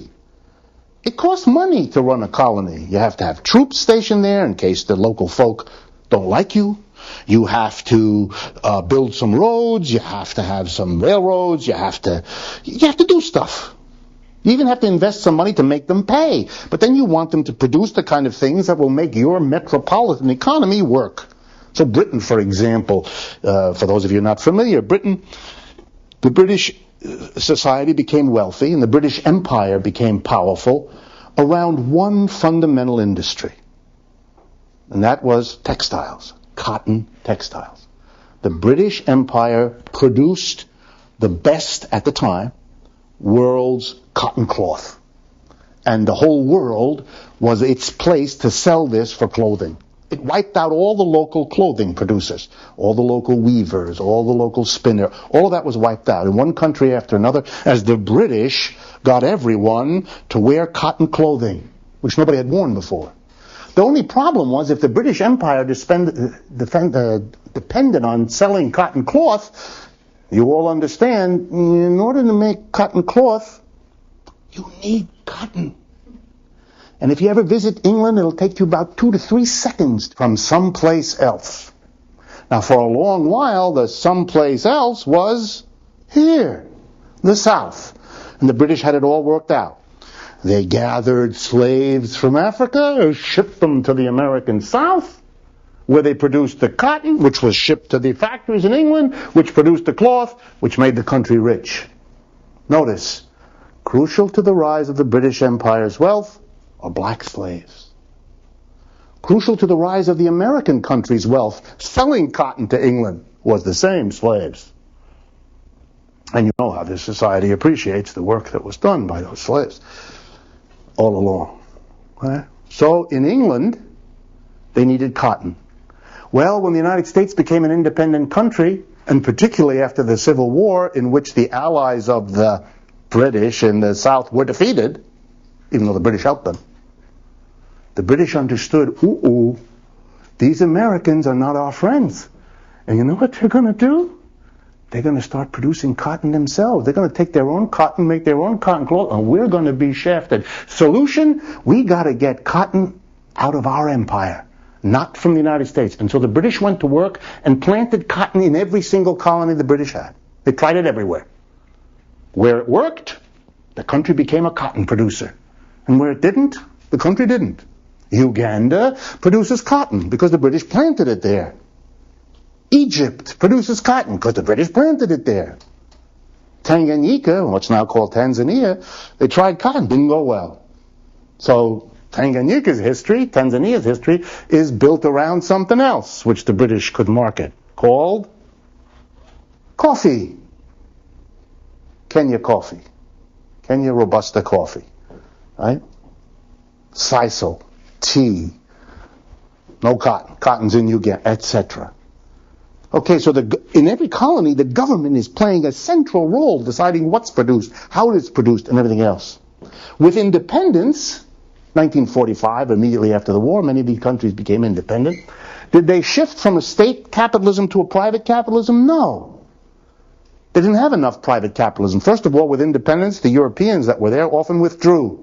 It costs money to run a colony. You have to have troops stationed there in case the local folk don't like you. You have to build some roads. You have to have some railroads. You have to do stuff. You even have to invest some money to make them pay. But then you want them to produce the kind of things that will make your metropolitan economy work. So Britain, for example, for those of you not familiar, the British society became wealthy and the British Empire became powerful around one fundamental industry. And that was textiles, cotton textiles. The British Empire produced the best at the time, world's cotton cloth. And the whole world was its place to sell this for clothing. It wiped out all the local clothing producers, all the local weavers, all the local spinners. All of that was wiped out in one country after another as the British got everyone to wear cotton clothing, which nobody had worn before. The only problem was if the British Empire depended on selling cotton cloth, you all understand, in order to make cotton cloth, you need cotton. And if you ever visit England, it'll take you about 2 to 3 seconds from someplace else. Now, for a long while, the someplace else was here, the South. And the British had it all worked out. They gathered slaves from Africa, shipped them to the American South, where they produced the cotton, which was shipped to the factories in England, which produced the cloth, which made the country rich. Notice, crucial to the rise of the British Empire's wealth are black slaves. Crucial to the rise of the American country's wealth, selling cotton to England, was the same slaves. And you know how this society appreciates the work that was done by those slaves all along. Right? So in England, they needed cotton. Well, when the United States became an independent country, and particularly after the Civil War, in which the allies of the British in the South were defeated, even though the British helped them, the British understood, these Americans are not our friends. And you know what they're going to do? They're going to start producing cotton themselves. They're going to take their own cotton, make their own cotton cloth, and we're going to be shafted. Solution, we got to get cotton out of our empire, not from the United States. And so the British went to work and planted cotton in every single colony the British had. They tried it everywhere. Where it worked, the country became a cotton producer. And where it didn't, the country didn't. Uganda produces cotton because the British planted it there. Egypt produces cotton because the British planted it there. Tanganyika, what's now called Tanzania, they tried cotton, didn't go well. So Tanzania's history is built around something else, which the British could market, called coffee. Kenya coffee. Kenya Robusta coffee. Right? Sisal, tea, no cotton. Cotton's in Uganda, etc. Okay, so in every colony, the government is playing a central role deciding what's produced, how it's produced, and everything else. With independence, 1945, immediately after the war, many of these countries became independent. Did they shift from a state capitalism to a private capitalism? No. They didn't have enough private capitalism. First of all, with independence, the Europeans that were there often withdrew.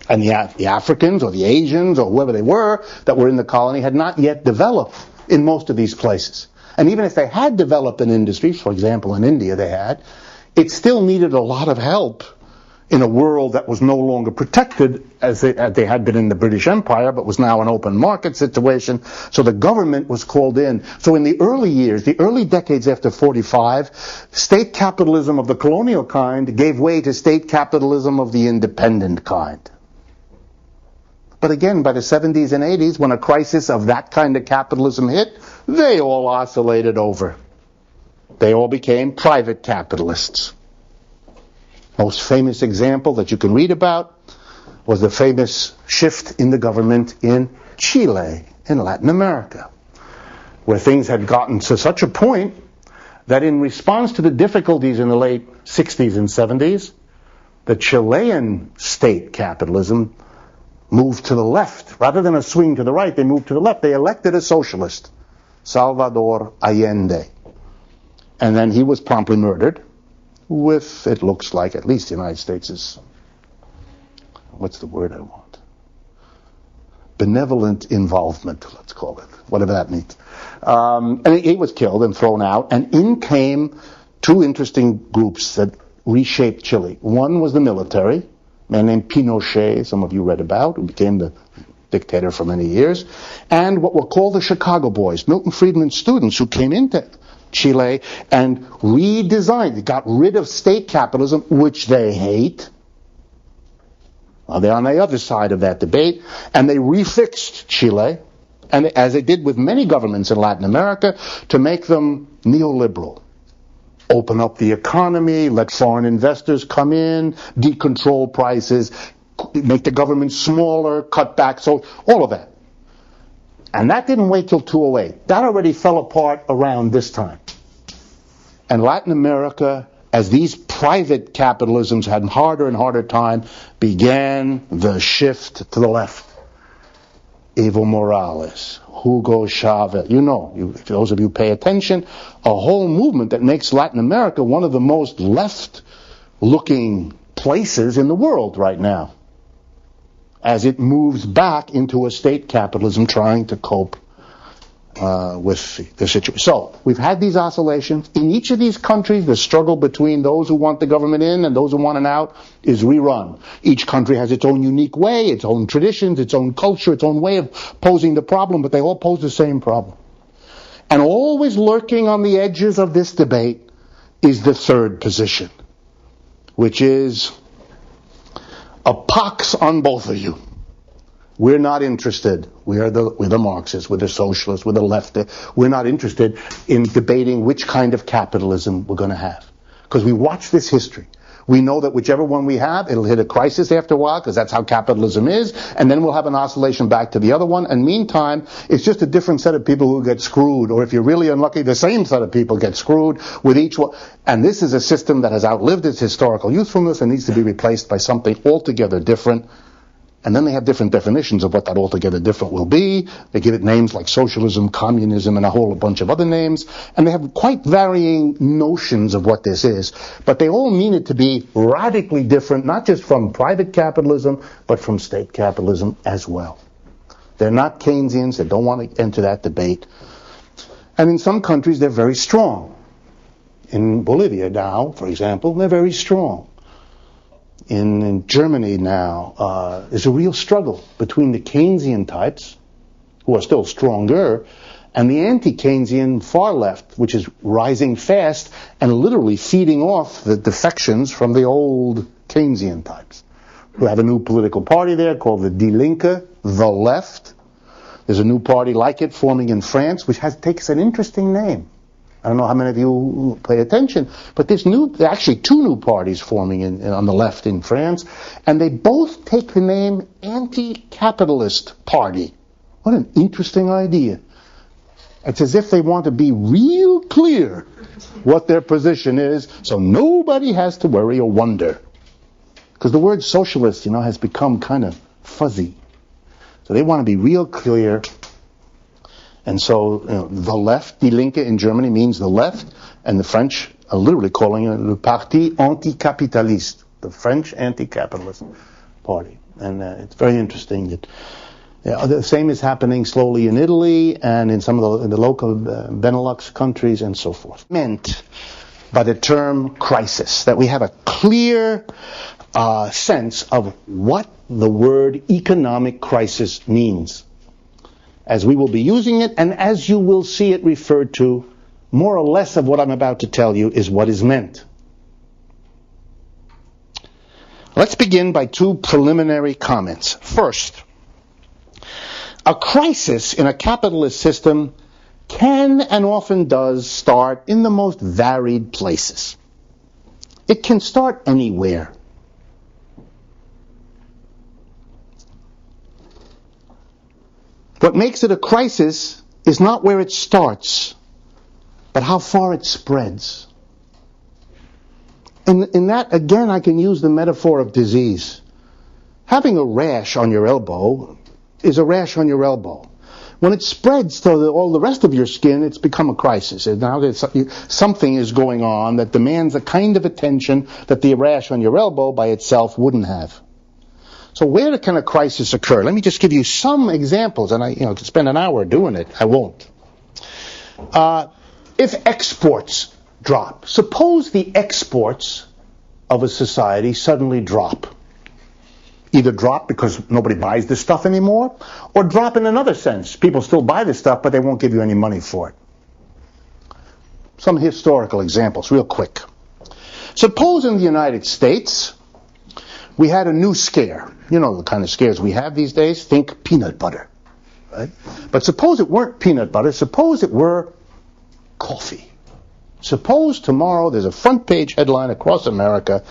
And the Africans or the Asians or whoever they were that were in the colony had not yet developed in most of these places. And even if they had developed an industry, for example in India they had, it still needed a lot of help in a world that was no longer protected as they had been in the British Empire, but was now an open market situation. So the government was called in. So in the early years, the early decades after 45, state capitalism of the colonial kind gave way to state capitalism of the independent kind. But again, by the 70s and 80s, when a crisis of that kind of capitalism hit, they all oscillated over. They all became private capitalists. Most famous example that you can read about was the famous shift in the government in Chile, in Latin America, where things had gotten to such a point that in response to the difficulties in the late 60s and 70s, the Chilean state capitalism moved to the left. Rather than a swing to the right, they moved to the left. They elected a socialist, Salvador Allende. And then he was promptly murdered with, it looks like, at least the United States is, what's the word I want? Benevolent involvement, let's call it, whatever that means. And he was killed and thrown out, and in came two interesting groups that reshaped Chile. One was the military, a man named Pinochet, some of you read about, who became the dictator for many years, and what were called the Chicago Boys, Milton Friedman's students who came into Chile and redesigned, got rid of state capitalism, which they hate. Well, they're on the other side of that debate, and they refixed Chile, and as they did with many governments in Latin America, to make them neoliberal. Open up the economy, let foreign investors come in, decontrol prices, make the government smaller, cut back, so all of that. And that didn't wait till 2008. That already fell apart around this time. And Latin America, as these private capitalisms had harder and harder time, began the shift to the left. Evo Morales, Hugo Chavez, those of you who pay attention, a whole movement that makes Latin America one of the most left-looking places in the world right now, as it moves back into a state capitalism trying to cope with the situation. So, we've had these oscillations. In each of these countries, the struggle between those who want the government in and those who want it out is rerun. Each country has its own unique way, its own traditions, its own culture, its own way of posing the problem, but they all pose the same problem. And always lurking on the edges of this debate is the third position, which is a pox on both of you. We're not interested. We're the Marxists, we're the socialists, we're the leftists. We're not interested in debating which kind of capitalism we're going to have. Because we watch this history. We know that whichever one we have, it'll hit a crisis after a while, because that's how capitalism is, and then we'll have an oscillation back to the other one, and meantime, it's just a different set of people who get screwed, or if you're really unlucky, the same set of people get screwed with each one. And this is a system that has outlived its historical usefulness and needs to be replaced by something altogether different. And then they have different definitions of what that altogether different will be. They give it names like socialism, communism, and a whole bunch of other names. And they have quite varying notions of what this is. But they all mean it to be radically different, not just from private capitalism, but from state capitalism as well. They're not Keynesians. They don't want to enter that debate. And in some countries, they're very strong. In Bolivia now, for example, they're very strong. In Germany now, there's a real struggle between the Keynesian types, who are still stronger, and the anti-Keynesian far left, which is rising fast and literally feeding off the defections from the old Keynesian types. We have a new political party there called the Die Linke, the left. There's a new party like it forming in France, which takes an interesting name. I don't know how many of you pay attention, but there are actually two new parties forming on the left in France, and they both take the name Anti-Capitalist Party. What an interesting idea. It's as if they want to be real clear what their position is, so nobody has to worry or wonder. Because the word socialist, has become kind of fuzzy. So they want to be real clear. And so, the left, Die Linke in Germany means the left, and the French are literally calling it le Parti anticapitaliste, the French anti-capitalist party. And it's very interesting that the same is happening slowly in Italy and in some of the local Benelux countries and so forth. Meant by the term crisis, that we have a clear sense of what the word economic crisis means, as we will be using it, and as you will see it referred to, more or less of what I'm about to tell you is what is meant. Let's begin by two preliminary comments. First, a crisis in a capitalist system can and often does start in the most varied places. It can start anywhere. What makes it a crisis is not where it starts, but how far it spreads. In that, again, I can use the metaphor of disease. Having a rash on your elbow is a rash on your elbow. When it spreads to all the rest of your skin, it's become a crisis. And now something is going on that demands a kind of attention that the rash on your elbow by itself wouldn't have. So where can a crisis occur? Let me just give you some examples, and I could spend an hour doing it. I won't. If exports drop, suppose the exports of a society suddenly drop. Either drop because nobody buys this stuff anymore, or drop in another sense. People still buy this stuff, but they won't give you any money for it. Some historical examples, real quick. Suppose in the United States, we had a new scare. You know the kind of scares we have these days? Think peanut butter. Right? But suppose it weren't peanut butter. Suppose it were coffee. Suppose tomorrow there's a front page headline across America,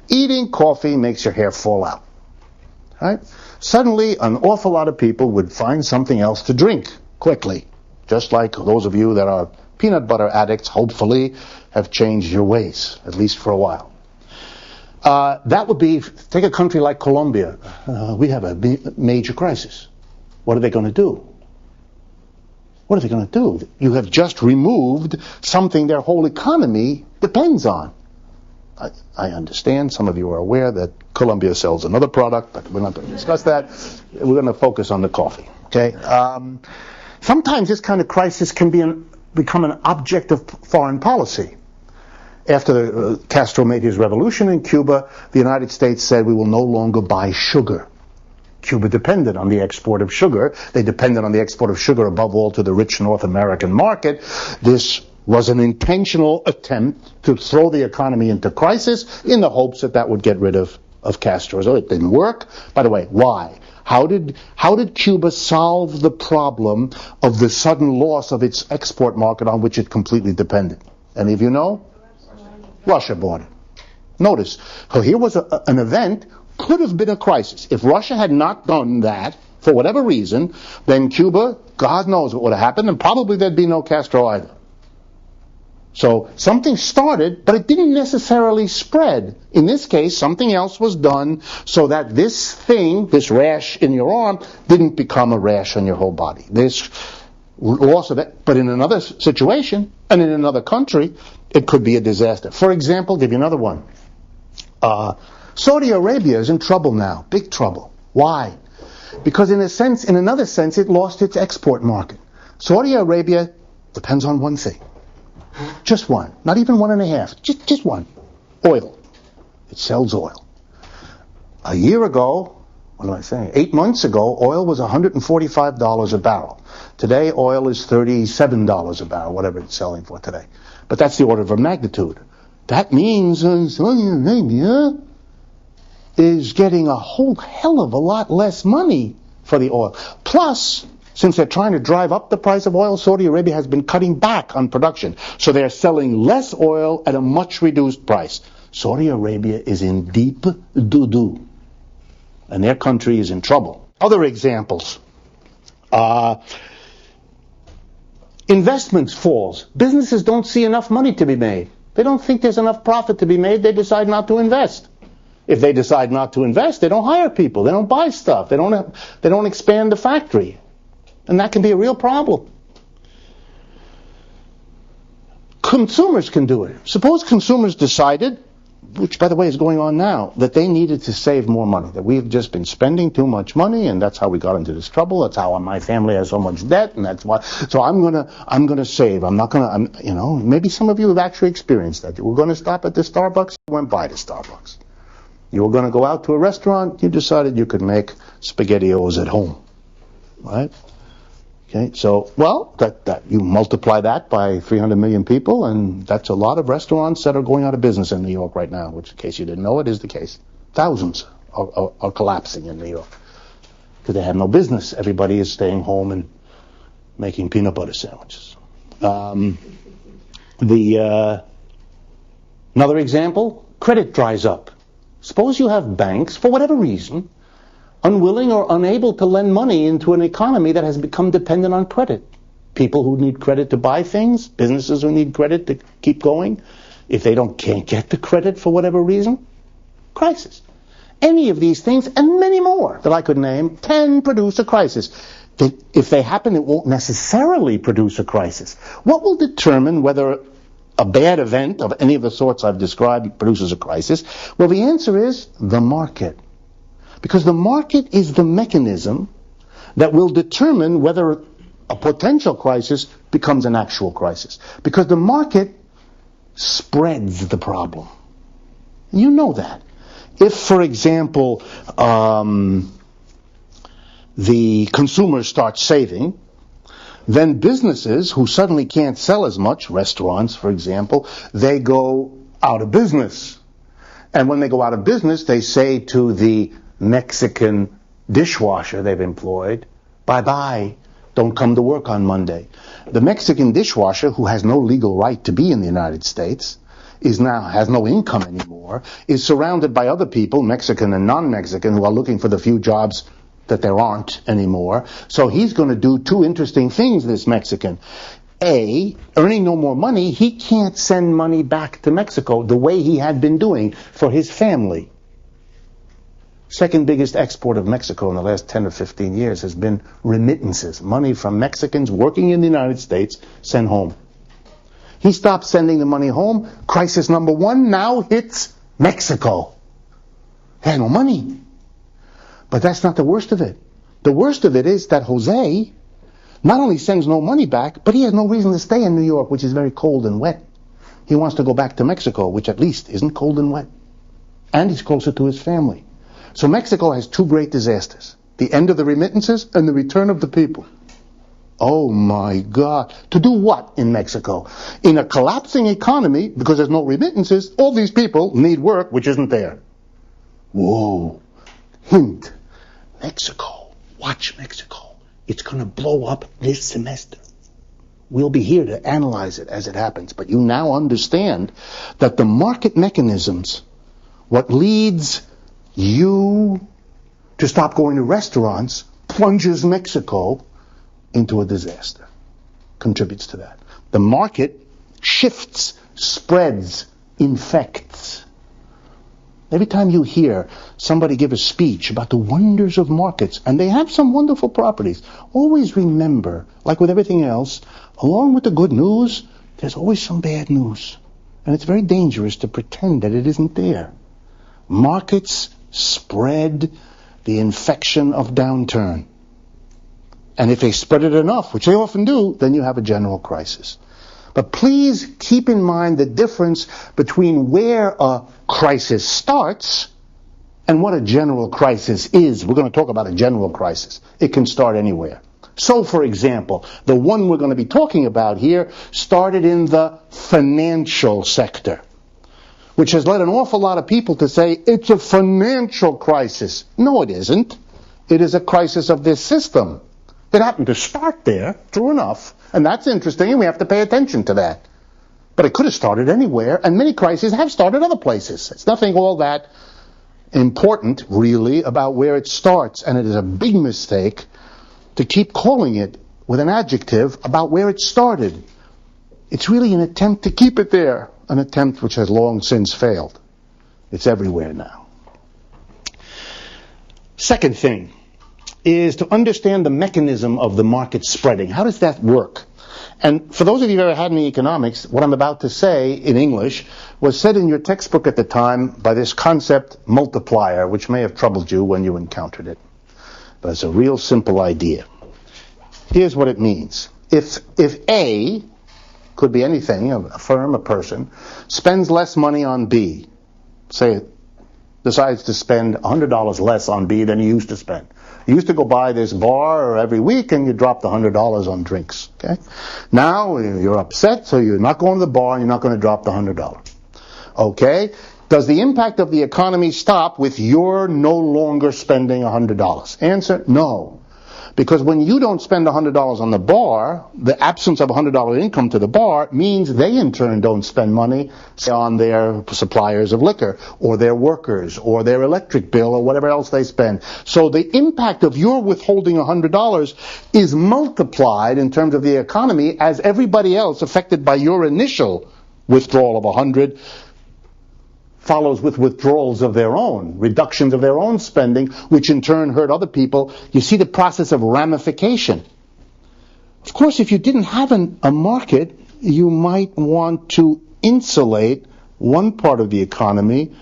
eating coffee makes your hair fall out. Right? Suddenly, an awful lot of people would find something else to drink quickly. Just like those of you that are peanut butter addicts, hopefully, have changed your ways, at least for a while. That would be, take a country like Colombia. We have a major crisis. What are they going to do? What are they going to do? You have just removed something their whole economy depends on. I understand some of you are aware that Colombia sells another product, but we're not going to discuss that. We're going to focus on the coffee. Okay. Sometimes this kind of crisis can become an object of foreign policy. After Castro made his revolution in Cuba, the United States said we will no longer buy sugar. Cuba depended on the export of sugar. They depended on the export of sugar above all to the rich North American market. This was an intentional attempt to throw the economy into crisis in the hopes that would get rid of Castro. So it didn't work. By the way, why? How did Cuba solve the problem of the sudden loss of its export market on which it completely depended? Any of you know? Russia bought it. Notice, so here was an event, could have been a crisis. If Russia had not done that, for whatever reason, then Cuba, God knows what would have happened, and probably there'd be no Castro either. So something started, but it didn't necessarily spread. In this case, something else was done so that this thing, this rash in your arm, didn't become a rash on your whole body. This loss of it, but in another situation, and in another country, it could be a disaster. For example, give you another one. Saudi Arabia is in trouble now, big trouble. Why? Because in another sense, it lost its export market. Saudi Arabia depends on one thing. Just one. Not even one and a half. Just one. Oil. It sells oil. A year ago, 8 months ago, oil was $145 a barrel. Today, oil is $37 a barrel, whatever it's selling for today. But that's the order of magnitude. That means Saudi Arabia is getting a whole hell of a lot less money for the oil. Plus, since they're trying to drive up the price of oil, Saudi Arabia has been cutting back on production. So they're selling less oil at a much reduced price. Saudi Arabia is in deep doo-doo. And their country is in trouble. Other examples. Investments falls. Businesses don't see enough money to be made. They don't think there's enough profit to be made. They decide not to invest. If they decide not to invest, they don't hire people, they don't buy stuff, they don't expand the factory. And that can be a real problem. Consumers can do it. Suppose consumers decided, which by the way is going on now, that they needed to save more money, that we've just been spending too much money, and that's how we got into this trouble. That's how my family has so much debt, and that's why. So I'm gonna save. I'm not gonna. Maybe some of you have actually experienced that. You were going to stop at the Starbucks, you went by the Starbucks. You were going to go out to a restaurant, you decided you could make SpaghettiOs at home, right? Okay, so, well, that you multiply that by 300 million people, and that's a lot of restaurants that are going out of business in New York right now, which, in case you didn't know, it is the case. Thousands are collapsing in New York because they have no business. Everybody is staying home and making peanut butter sandwiches. Another example, credit dries up. Suppose you have banks, for whatever reason, unwilling or unable to lend money into an economy that has become dependent on credit. People who need credit to buy things, businesses who need credit to keep going. If they can't get the credit for whatever reason, crisis. Any of these things, and many more that I could name, can produce a crisis. If they happen, it won't necessarily produce a crisis. What will determine whether a bad event of any of the sorts I've described produces a crisis? Well, the answer is the market. Because the market is the mechanism that will determine whether a potential crisis becomes an actual crisis. Because the market spreads the problem. You know that. If, for example, the consumer starts saving, then businesses who suddenly can't sell as much, restaurants, for example, they go out of business. And when they go out of business, they say to the Mexican dishwasher they've employed, bye-bye, don't come to work on Monday. The Mexican dishwasher, who has no legal right to be in the United States, has no income anymore, is surrounded by other people, Mexican and non-Mexican, who are looking for the few jobs that there aren't anymore. So he's going to do two interesting things, this Mexican. A, earning no more money, he can't send money back to Mexico the way he had been doing for his family. Second biggest export of Mexico in the last 10 or 15 years has been remittances, money from Mexicans working in the United States sent home. He stopped sending the money home. Crisis number one now hits Mexico. They had no money. But that's not the worst of it. The worst of it is that Jose not only sends no money back, but he has no reason to stay in New York, which is very cold and wet. He wants to go back to Mexico, which at least isn't cold and wet. And he's closer to his family. So Mexico has two great disasters. The end of the remittances and the return of the people. Oh my God. To do what in Mexico? In a collapsing economy, because there's no remittances, all these people need work, which isn't there. Whoa. Hint. Mexico. Watch Mexico. It's going to blow up this semester. We'll be here to analyze it as it happens. But you now understand that the market mechanisms, what leads you to stop going to restaurants, plunges Mexico into a disaster. Contributes to that. The market shifts, spreads, infects. Every time you hear somebody give a speech about the wonders of markets, and they have some wonderful properties, always remember, like with everything else, along with the good news, there's always some bad news. And it's very dangerous to pretend that it isn't there. Markets spread the infection of downturn. And if they spread it enough, which they often do, then you have a general crisis. But please keep in mind the difference between where a crisis starts and what a general crisis is. We're going to talk about a general crisis. It can start anywhere. So, for example, the one we're going to be talking about here started in the financial sector, which has led an awful lot of people to say it's a financial crisis. No, it isn't. It is a crisis of this system. It happened to start there, true enough, and that's interesting, and we have to pay attention to that. But it could have started anywhere, and many crises have started other places. It's nothing all that important, really, about where it starts, and it is a big mistake to keep calling it with an adjective about where it started. It's really an attempt to keep it there, an attempt which has long since failed. It's everywhere now. Second thing is to understand the mechanism of the market spreading. How does that work? And for those of you who ever had any economics, what I'm about to say in English was said in your textbook at the time by this concept multiplier, which may have troubled you when you encountered it. But it's a real simple idea. Here's what it means. If A, could be anything, a firm, a person, spends less money on B, say decides to spend $100 less on B than he used to spend. You used to go buy this bar every week and you dropped $100 on drinks. Okay? Now you're upset, so you're not going to the bar and you're not going to drop the $100. Okay? Does the impact of the economy stop with your no longer spending $100? Answer, no. Because when you don't spend $100 on the bar, the absence of $100 income to the bar means they in turn don't spend money on their suppliers of liquor, or their workers, or their electric bill, or whatever else they spend. So the impact of your withholding $100 is multiplied in terms of the economy as everybody else affected by your initial withdrawal of $100 follows with withdrawals of their own, reductions of their own spending, which in turn hurt other people. You see the process of ramification. Of course, if you didn't have a market, you might want to insulate one part of the economy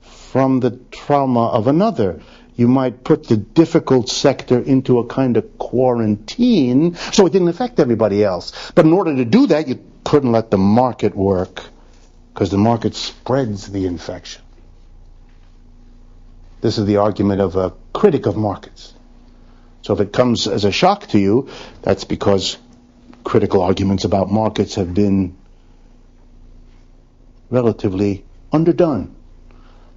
from the trauma of another. You might put the difficult sector into a kind of quarantine so it didn't affect everybody else. But in order to do that, you couldn't let the market work, because the market spreads the infection. This is the argument of a critic of markets. So if it comes as a shock to you, that's because critical arguments about markets have been relatively underdone.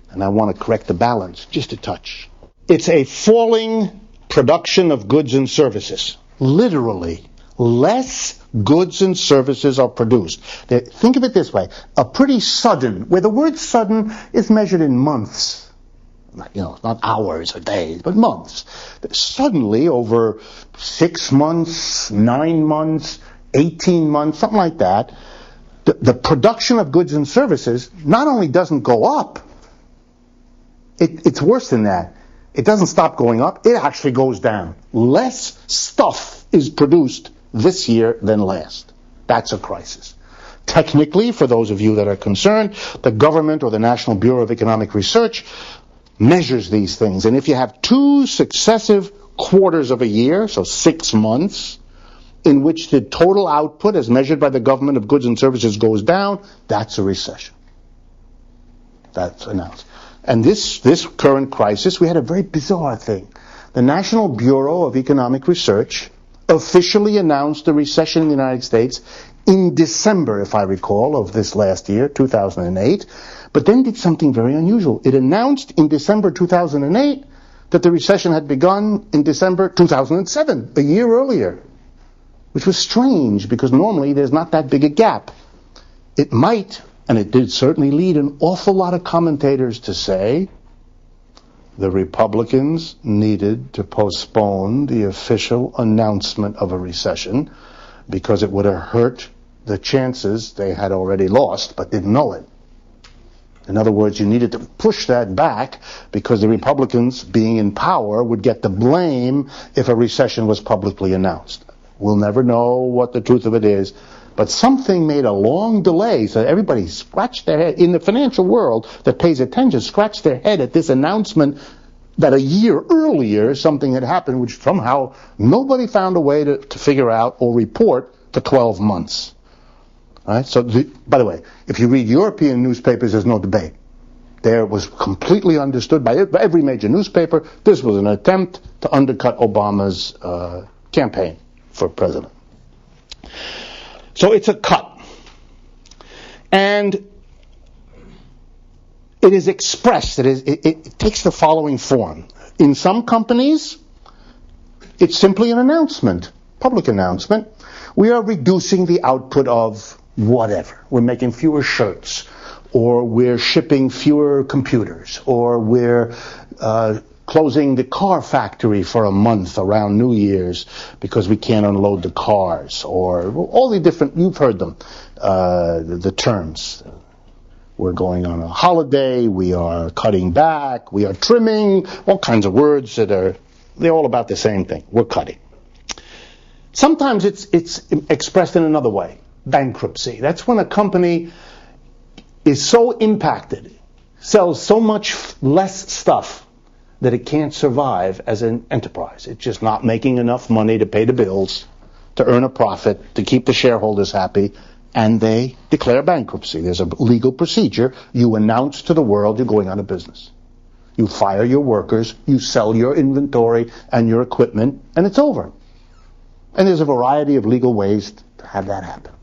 And I want to correct the balance just a touch. It's a falling production of goods and services. Literally, less goods and services are produced. Think of it this way, a pretty sudden, where the word sudden is measured in months, not hours or days, but months. Suddenly, over 6 months, 9 months, 18 months, something like that, the production of goods and services not only doesn't go up, it's worse than that. It doesn't stop going up, it actually goes down. Less stuff is produced this year than last. That's a crisis. Technically, for those of you that are concerned, the government or the National Bureau of Economic Research measures these things. And if you have 2 successive quarters of a year, so 6 months, in which the total output as measured by the government of goods and services goes down, that's a recession. That's announced. And this current crisis, we had a very bizarre thing. The National Bureau of Economic Research officially announced a recession in the United States in December, if I recall, of this last year, 2008, but then did something very unusual. It announced in December 2008 that the recession had begun in December 2007, a year earlier, which was strange because normally there's not that big a gap. It might, and it did certainly lead an awful lot of commentators to say the Republicans needed to postpone the official announcement of a recession because it would have hurt the chances they had already lost but didn't know it. In other words, you needed to push that back because the Republicans, being in power, would get the blame if a recession was publicly announced. We'll never know what the truth of it is, but something made a long delay, so everybody scratched their head. In the financial world that pays attention, scratched their head at this announcement that a year earlier something had happened, which somehow nobody found a way to figure out or report for 12 months. All right? So, by the way, if you read European newspapers, there's no debate. There was completely understood by every major newspaper, this was an attempt to undercut Obama's campaign for president. So it's a cut. And it is expressed, it takes the following form. In some companies, it's simply an announcement, public announcement. We are reducing the output of whatever. We're making fewer shirts, or we're shipping fewer computers, or we're closing the car factory for a month around New Year's because we can't unload the cars, or all the different, you've heard them, the terms. we're going on a holiday, we are cutting back, we are trimming, all kinds of words they're all about the same thing. We're cutting. Sometimes it's expressed in another way. Bankruptcy. That's when a company is so impacted, sells so much less stuff that it can't survive as an enterprise. It's just not making enough money to pay the bills, to earn a profit, to keep the shareholders happy, and they declare bankruptcy. There's a legal procedure. You announce to the world you're going out of business. You fire your workers, you sell your inventory and your equipment, and it's over. And there's a variety of legal ways to have that happen.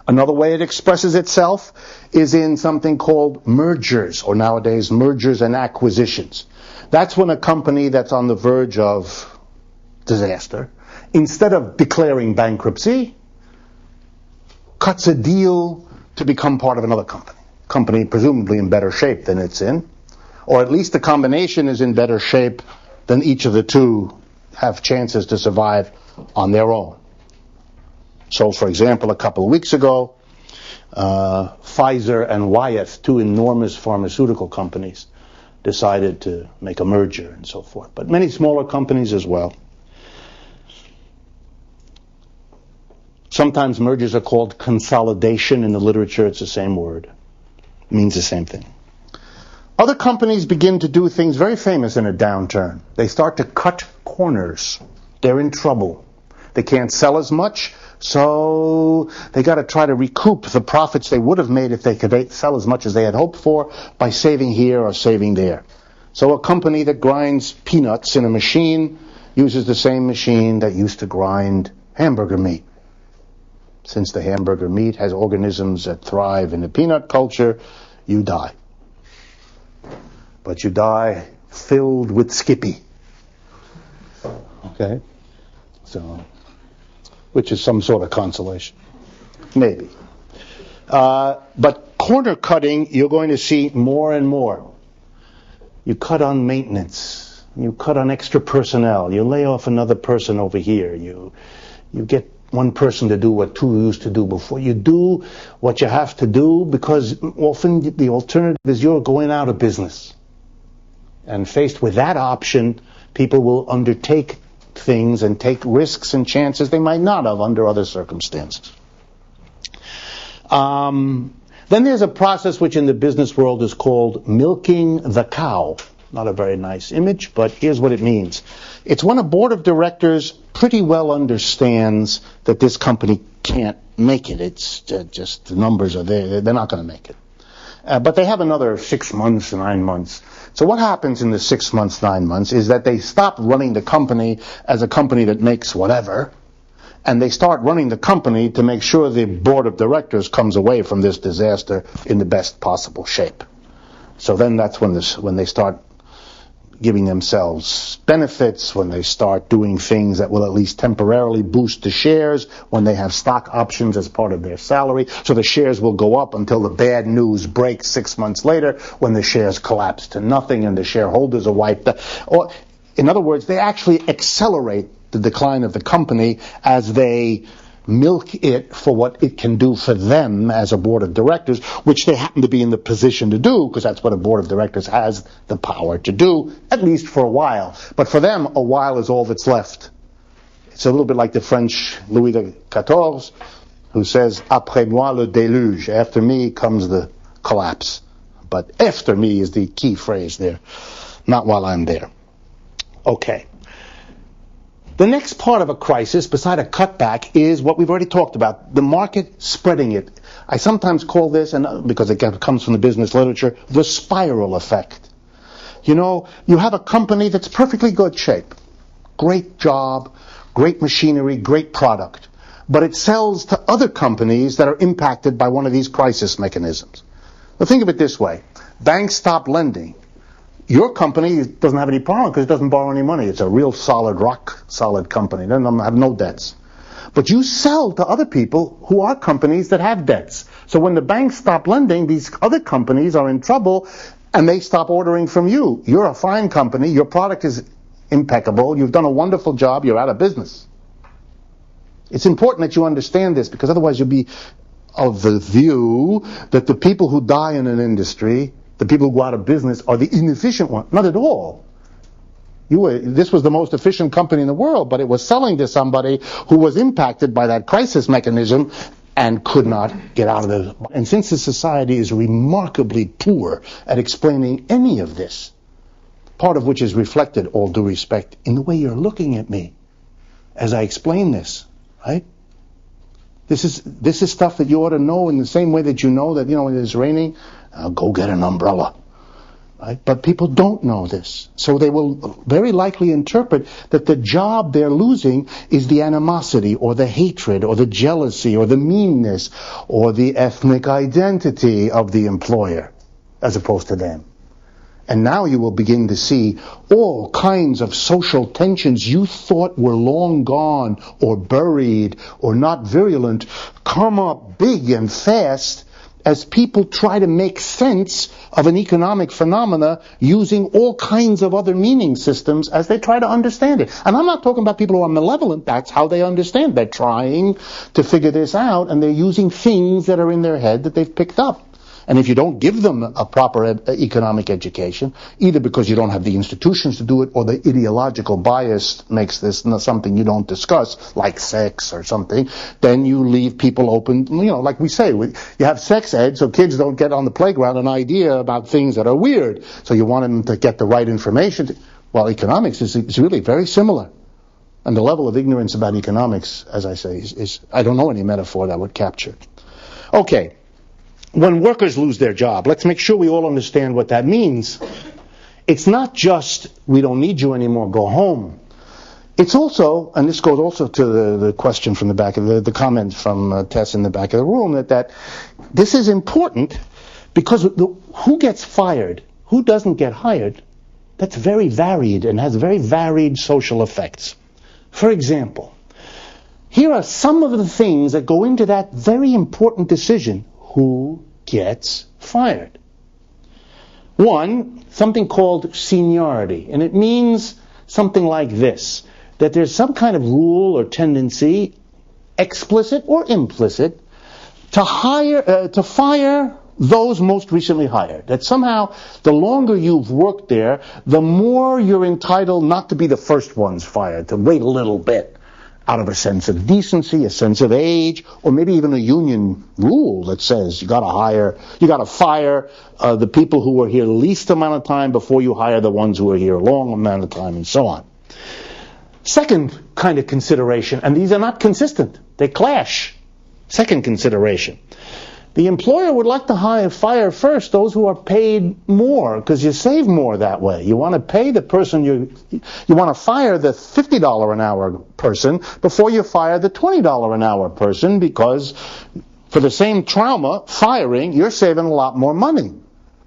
Another way it expresses itself is in something called mergers, or nowadays mergers and acquisitions. That's when a company that's on the verge of disaster, instead of declaring bankruptcy, cuts a deal to become part of another company presumably in better shape than it's in, or at least the combination is in better shape than each of the two have chances to survive on their own. So, for example, a couple of weeks ago, Pfizer and Wyeth, two enormous pharmaceutical companies, decided to make a merger and so forth. But many smaller companies as well. Sometimes mergers are called consolidation. In the literature, it's the same word. It means the same thing. Other companies begin to do things very famous in a downturn. They start to cut corners. They're in trouble. They can't sell as much, so they got to try to recoup the profits they would have made if they could sell as much as they had hoped for by saving here or saving there. So a company that grinds peanuts in a machine uses the same machine that used to grind hamburger meat. Since the hamburger meat has organisms that thrive in the peanut culture, you die. But you die filled with Skippy. Okay? So, which is some sort of consolation. Maybe. But corner cutting, you're going to see more and more. You cut on maintenance. You cut on extra personnel. You lay off another person over here. You get one person to do what two used to do before. You do what you have to do because often the alternative is you're going out of business. And faced with that option, people will undertake things and take risks and chances they might not have under other circumstances. Then there's a process which in the business world is called milking the cow. Not a very nice image, but here's what it means. It's when a board of directors pretty well understands that this company can't make it. It's just the numbers are there. They're not going to make it. But they have another 6 months, 9 months. So what happens in the 6 months, 9 months is that they stop running the company as a company that makes whatever, and they start running the company to make sure the board of directors comes away from this disaster in the best possible shape. So then that's when they start giving themselves benefits, when they start doing things that will at least temporarily boost the shares, when they have stock options as part of their salary. So the shares will go up until the bad news breaks 6 months later when the shares collapse to nothing and the shareholders are wiped out. Or, in other words, they actually accelerate the decline of the company as they milk it for what it can do for them as a board of directors, which they happen to be in the position to do, because that's what a board of directors has the power to do, at least for a while. But for them, a while is all that's left. It's a little bit like the French Louis XIV, who says, "Après moi le déluge," after me comes the collapse. But after me is the key phrase there, not while I'm there. Okay. The next part of a crisis, beside a cutback, is what we've already talked about, the market spreading it. I sometimes call this, and because it comes from the business literature, the spiral effect. You know, you have a company that's perfectly good shape, great job, great machinery, great product, but it sells to other companies that are impacted by one of these crisis mechanisms. Now think of it this way. Banks stop lending. Your company doesn't have any problem because it doesn't borrow any money. It's a real solid, rock-solid company. It doesn't have no debts. But you sell to other people who are companies that have debts. So when the banks stop lending, these other companies are in trouble and they stop ordering from you. You're a fine company. Your product is impeccable. You've done a wonderful job. You're out of business. It's important that you understand this because otherwise you'll be of the view that the people who die in an industry, the people who go out of business, are the inefficient ones. Not at all. This was the most efficient company in the world, but it was selling to somebody who was impacted by that crisis mechanism and could not get out of it. And since the society is remarkably poor at explaining any of this, part of which is reflected, all due respect, in the way you're looking at me as I explain this, right? This is stuff that you ought to know in the same way that you know that, when it's raining, go get an umbrella. Right? But people don't know this. So they will very likely interpret that the job they're losing is the animosity or the hatred or the jealousy or the meanness or the ethnic identity of the employer as opposed to them. And now you will begin to see all kinds of social tensions you thought were long gone or buried or not virulent come up big and fast as people try to make sense of an economic phenomena using all kinds of other meaning systems as they try to understand it. And I'm not talking about people who are malevolent. That's how they understand. They're trying to figure this out, and they're using things that are in their head that they've picked up. And if you don't give them a proper economic education, either because you don't have the institutions to do it or the ideological bias makes this something you don't discuss, like sex or something, then you leave people open, like we say, you have sex ed so kids don't get on the playground an idea about things that are weird. So you want them to get the right information. Well, economics is really very similar. And the level of ignorance about economics, as I say, is I don't know any metaphor that would capture it. Okay. When workers lose their job, let's make sure we all understand what that means. It's not just, we don't need you anymore, go home. It's also, and this goes also to the question from the back of the comment from Tess in the back of the room, that this is important because who gets fired, who doesn't get hired, that's very varied and has very varied social effects. For example, here are some of the things that go into that very important decision. Who gets fired? One, something called seniority. And it means something like this, that there's some kind of rule or tendency, explicit or implicit, to fire those most recently hired. That somehow, the longer you've worked there, the more you're entitled not to be the first ones fired, to wait a little bit. Out of a sense of decency, a sense of age, or maybe even a union rule that says you got to fire the people who were here the least amount of time before you hire the ones who were here a long amount of time, and so on. Second kind of consideration, and these are not consistent, they clash. Second consideration. The employer would like to fire first those who are paid more, because you save more that way. You want to pay the person, you want to fire the $50 an hour person before you fire the $20 an hour person, because for the same trauma, firing, you're saving a lot more money.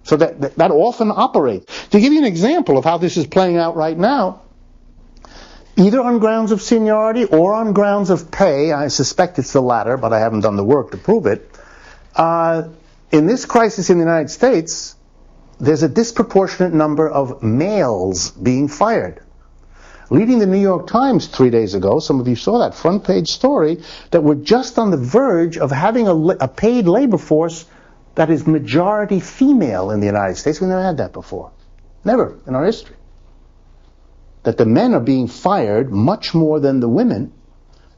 So that often operates. To give you an example of how this is playing out right now, either on grounds of seniority or on grounds of pay, I suspect it's the latter, but I haven't done the work to prove it, in this crisis in the United States, there's a disproportionate number of males being fired. Leading the New York Times 3 days ago, some of you saw that front page story, that we're just on the verge of having a paid labor force that is majority female in the United States. We've never had that before. Never in our history. That the men are being fired much more than the women.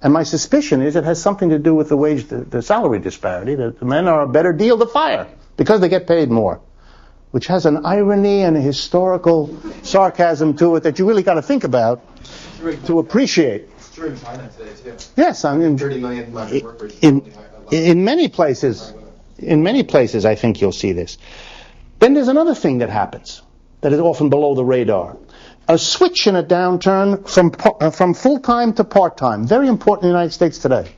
And my suspicion is it has something to do with the salary disparity, that the men are a better deal to fire because they get paid more, which has an irony and a historical sarcasm to it that you really got to think about to appreciate. It's true in China today, too. Yes, I mean, 30 million migrant workers. In many places, I think you'll see this. Then there's another thing that happens that is often below the radar. A switch in a downturn from full-time to part-time. Very important in the United States today.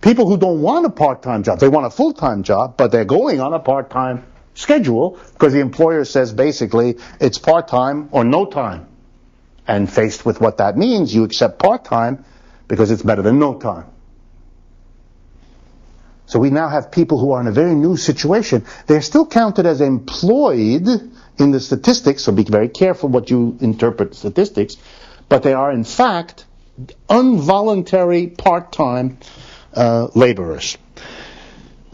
People who don't want a part-time job, they want a full-time job, but they're going on a part-time schedule because the employer says basically it's part-time or no time. And faced with what that means, you accept part-time because it's better than no time. So we now have people who are in a very new situation. They're still counted as employed in the statistics, so be very careful what you interpret statistics, but they are in fact involuntary part-time laborers.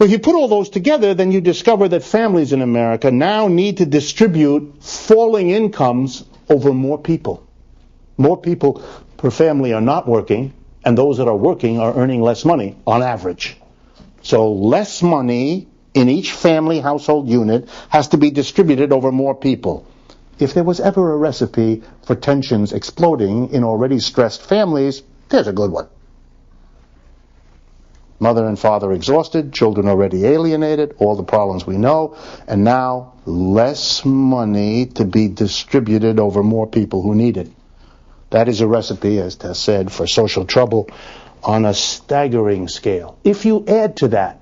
Well, if you put all those together, then you discover that families in America now need to distribute falling incomes over more people. More people per family are not working, and those that are working are earning less money on average. So less money in each family household unit has to be distributed over more people. If there was ever a recipe for tensions exploding in already stressed families, there's a good one. Mother and father exhausted, children already alienated, all the problems we know, and now less money to be distributed over more people who need it. That is a recipe, as Tess said, for social trouble on a staggering scale. If you add to that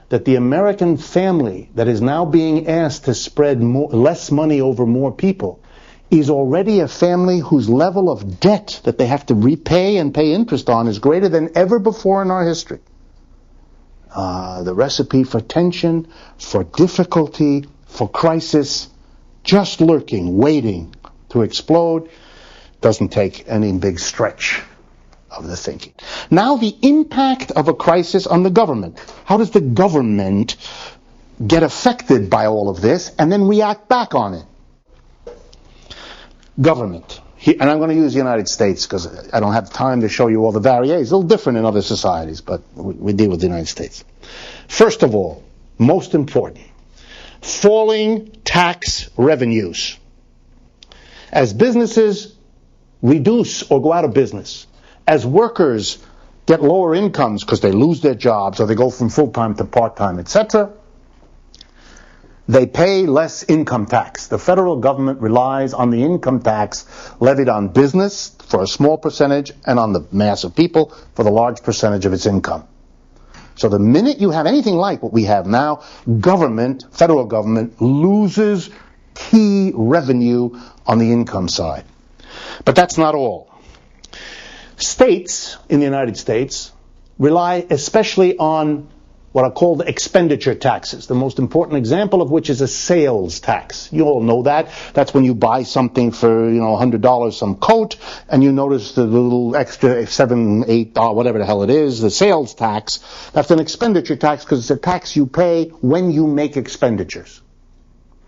the American family that is now being asked to spread less money over more people is already a family whose level of debt that they have to repay and pay interest on is greater than ever before in our history. The recipe for tension, for difficulty, for crisis, just lurking, waiting to explode, doesn't take any big stretch of the thinking. Now the impact of a crisis on the government. How does the government get affected by all of this and then react back on it? Government. And I'm going to use the United States because I don't have time to show you all the variations. It's a little different in other societies, but we deal with the United States. First of all, most important, falling tax revenues. As businesses reduce or go out of business, as workers get lower incomes because they lose their jobs or they go from full-time to part-time, etc., they pay less income tax. The federal government relies on the income tax levied on business for a small percentage and on the mass of people for the large percentage of its income. So the minute you have anything like what we have now, federal government, loses key revenue on the income side. But that's not all. States in the United States rely especially on what are called expenditure taxes, the most important example of which is a sales tax. You all know that. That's when you buy something for, $100, some coat, and you notice the little extra $7, $8, whatever the hell it is, the sales tax. That's an expenditure tax because it's a tax you pay when you make expenditures.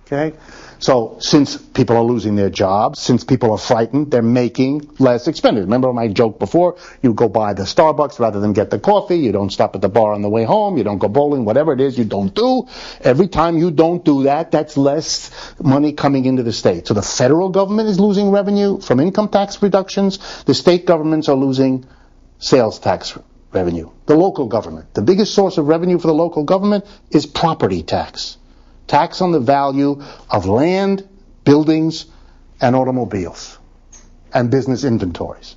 Okay? So since people are losing their jobs, since people are frightened, they're making less expenditure. Remember my joke before? You go buy the Starbucks rather than get the coffee. You don't stop at the bar on the way home. You don't go bowling. Whatever it is you don't do. Every time you don't do that, that's less money coming into the state. So the federal government is losing revenue from income tax reductions. The state governments are losing sales tax revenue. The local government. The biggest source of revenue for the local government is property tax. Tax on the value of land, buildings, and automobiles, and business inventories.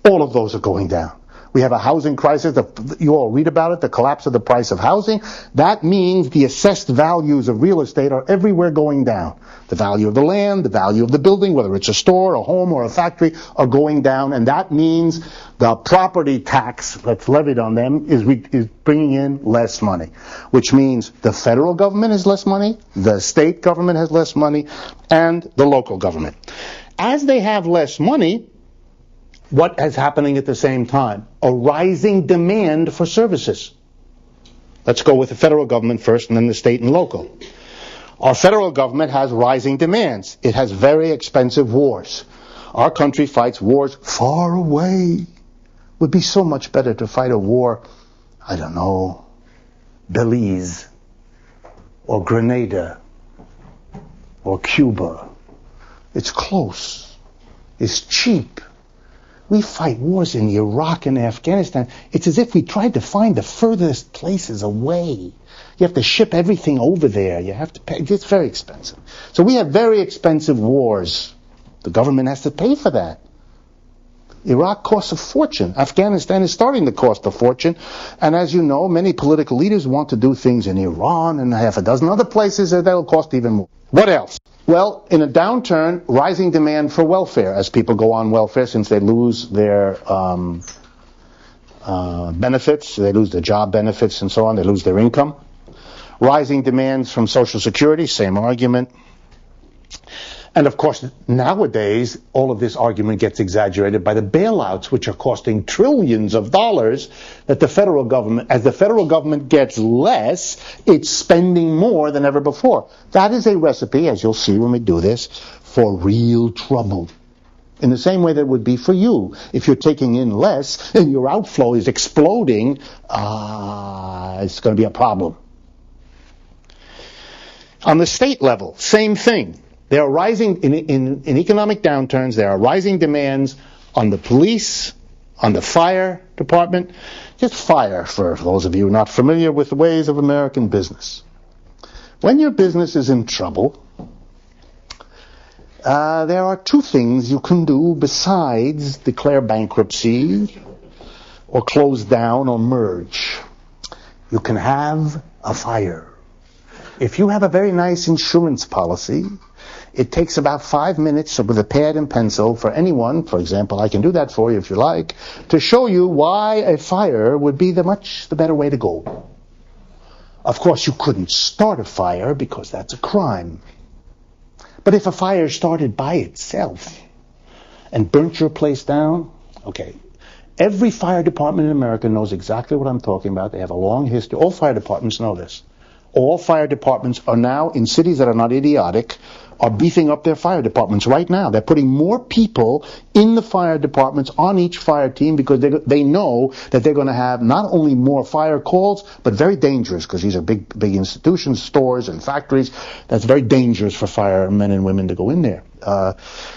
All of those are going down. We have a housing crisis. You all read about it, the collapse of the price of housing. That means the assessed values of real estate are everywhere going down. The value of the land, the value of the building, whether it's a store, a home, or a factory, are going down. And that means the property tax that's levied on them is bringing in less money. Which means the federal government has less money, the state government has less money, and the local government. As they have less money, what is happening at the same time? A rising demand for services. Let's go with the federal government first and then the state and local. Our federal government has rising demands. It has very expensive wars. Our country fights wars far away. It would be so much better to fight a war, I don't know, Belize or Grenada or Cuba. It's close. It's cheap. We fight wars in Iraq and Afghanistan. It's as if we tried to find the furthest places away. You have to ship everything over there. You have to pay. It's very expensive. So we have very expensive wars. The government has to pay for that. Iraq costs a fortune. Afghanistan is starting to cost a fortune. And as you know, many political leaders want to do things in Iran and half a dozen other places that will cost even more. What else? Well, in a downturn, rising demand for welfare as people go on welfare since they lose their benefits, they lose their job benefits and so on, they lose their income. Rising demands from Social Security, same argument. And of course, nowadays, all of this argument gets exaggerated by the bailouts, which are costing trillions of dollars, that the federal government, as the federal government gets less, it's spending more than ever before. That is a recipe, as you'll see when we do this, for real trouble. In the same way that it would be for you. If you're taking in less and your outflow is exploding, it's going to be a problem. On the state level, same thing. There are rising, in economic downturns, there are rising demands on the police, on the fire department. Just fire, for those of you not familiar with the ways of American business. When your business is in trouble, there are two things you can do besides declare bankruptcy or close down or merge. You can have a fire. If you have a very nice insurance policy, it takes about 5 minutes with a pad and pencil for anyone, for example, I can do that for you if you like, to show you why a fire would be the better way to go. Of course, you couldn't start a fire because that's a crime. But if a fire started by itself and burnt your place down, okay, every fire department in America knows exactly what I'm talking about. They have a long history. All fire departments know this. All fire departments are now, in cities that are not idiotic, are beefing up their fire departments right now. They're putting more people in the fire departments on each fire team because they know that they're going to have not only more fire calls, but very dangerous, because these are big institutions, stores and factories. That's very dangerous for firemen and women to go in there.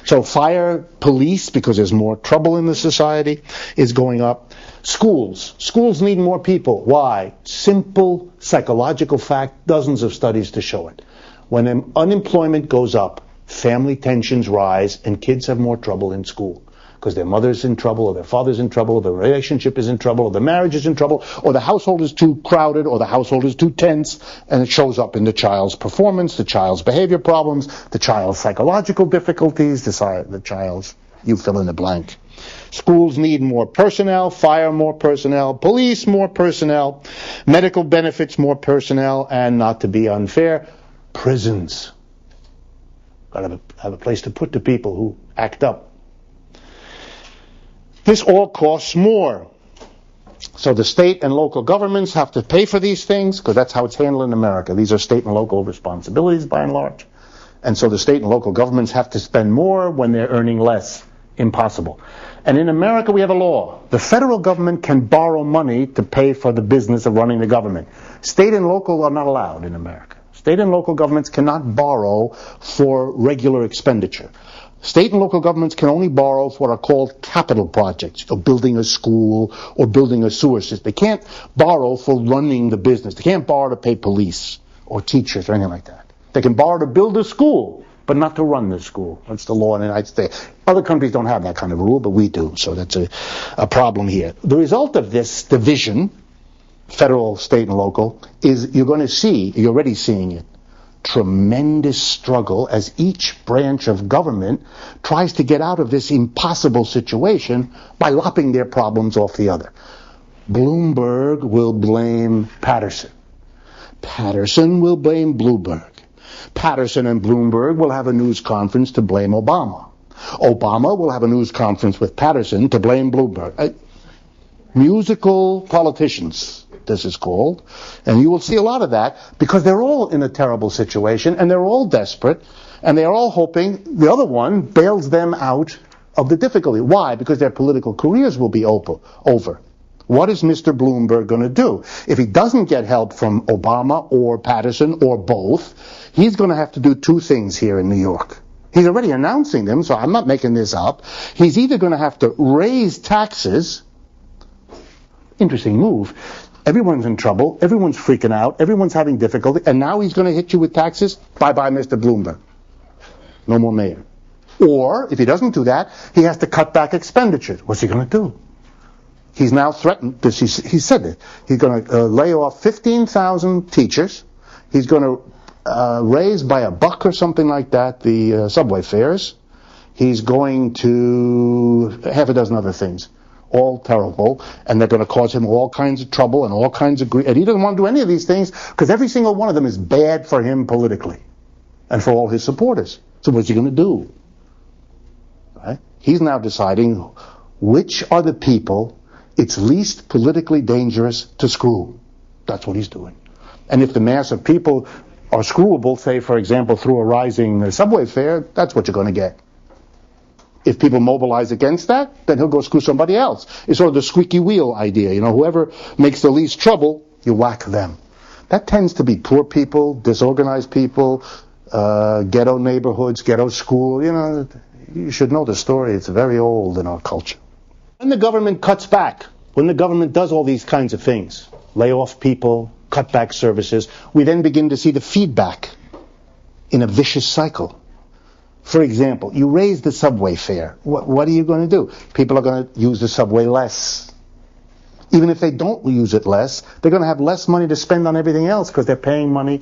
So fire police, because there's more trouble in the society, is going up. Schools need more people. Why? Simple psychological fact, dozens of studies to show it. When unemployment goes up, family tensions rise, and kids have more trouble in school because their mother's in trouble, or their father's in trouble, or the relationship is in trouble, or the marriage is in trouble, or the household is too crowded, or the household is too tense, and it shows up in the child's performance, the child's behavior problems, the child's psychological difficulties, the child's, you fill in the blank. Schools need more personnel, fire more personnel, police more personnel, medical benefits more personnel, and not to be unfair, prisons. Got to have a place to put the people who act up. This all costs more. So the state and local governments have to pay for these things, because that's how it's handled in America. These are state and local responsibilities by and large. And so the state and local governments have to spend more when they're earning less. Impossible. And in America we have a law. The federal government can borrow money to pay for the business of running the government. State and local are not allowed in America. State and local governments cannot borrow for regular expenditure. State and local governments can only borrow for what are called capital projects, or building a school or building a sewer system. They can't borrow for running the business. They can't borrow to pay police or teachers or anything like that. They can borrow to build a school, but not to run the school. That's the law in the United States. Other countries don't have that kind of rule, but we do. So that's a problem here. The result of this division, federal, state, and local, is you're already seeing it, tremendous struggle as each branch of government tries to get out of this impossible situation by lopping their problems off the other. Bloomberg will blame Patterson. Patterson will blame Bloomberg. Patterson and Bloomberg will have a news conference to blame Obama. Obama will have a news conference with Patterson to blame Bloomberg. Musical politicians, this is called. And you will see a lot of that because they're all in a terrible situation and they're all desperate and they're all hoping the other one bails them out of the difficulty. Why? Because their political careers will be over. What is Mr. Bloomberg going to do? If he doesn't get help from Obama or Patterson or both, he's going to have to do two things here in New York. He's already announcing them, so I'm not making this up. He's either going to have to raise taxes. Interesting move. Everyone's in trouble. Everyone's freaking out. Everyone's having difficulty. And now he's going to hit you with taxes? Bye-bye, Mr. Bloomberg. No more mayor. Or, if he doesn't do that, he has to cut back expenditures. What's he going to do? He's now threatened this. He said it. He's going to lay off 15,000 teachers. He's going to raise by $1 or something like that the subway fares. He's going to half a dozen other things. All terrible, and they're going to cause him all kinds of trouble and all kinds of grief. And he doesn't want to do any of these things because every single one of them is bad for him politically and for all his supporters. So what's he going to do? Right? He's now deciding which are the people it's least politically dangerous to screw. That's what he's doing. And if the mass of people are screwable, say, for example, through a rising subway fare, that's what you're going to get. If people mobilize against that, then he'll go screw somebody else. It's sort of the squeaky wheel idea. Whoever makes the least trouble, you whack them. That tends to be poor people, disorganized people, ghetto neighborhoods, ghetto school. You should know the story. It's very old in our culture. When the government cuts back, when the government does all these kinds of things, lay off people, cut back services, we then begin to see the feedback in a vicious cycle. For example, you raise the subway fare. What are you going to do? People are going to use the subway less. Even if they don't use it less, they're going to have less money to spend on everything else because they're paying money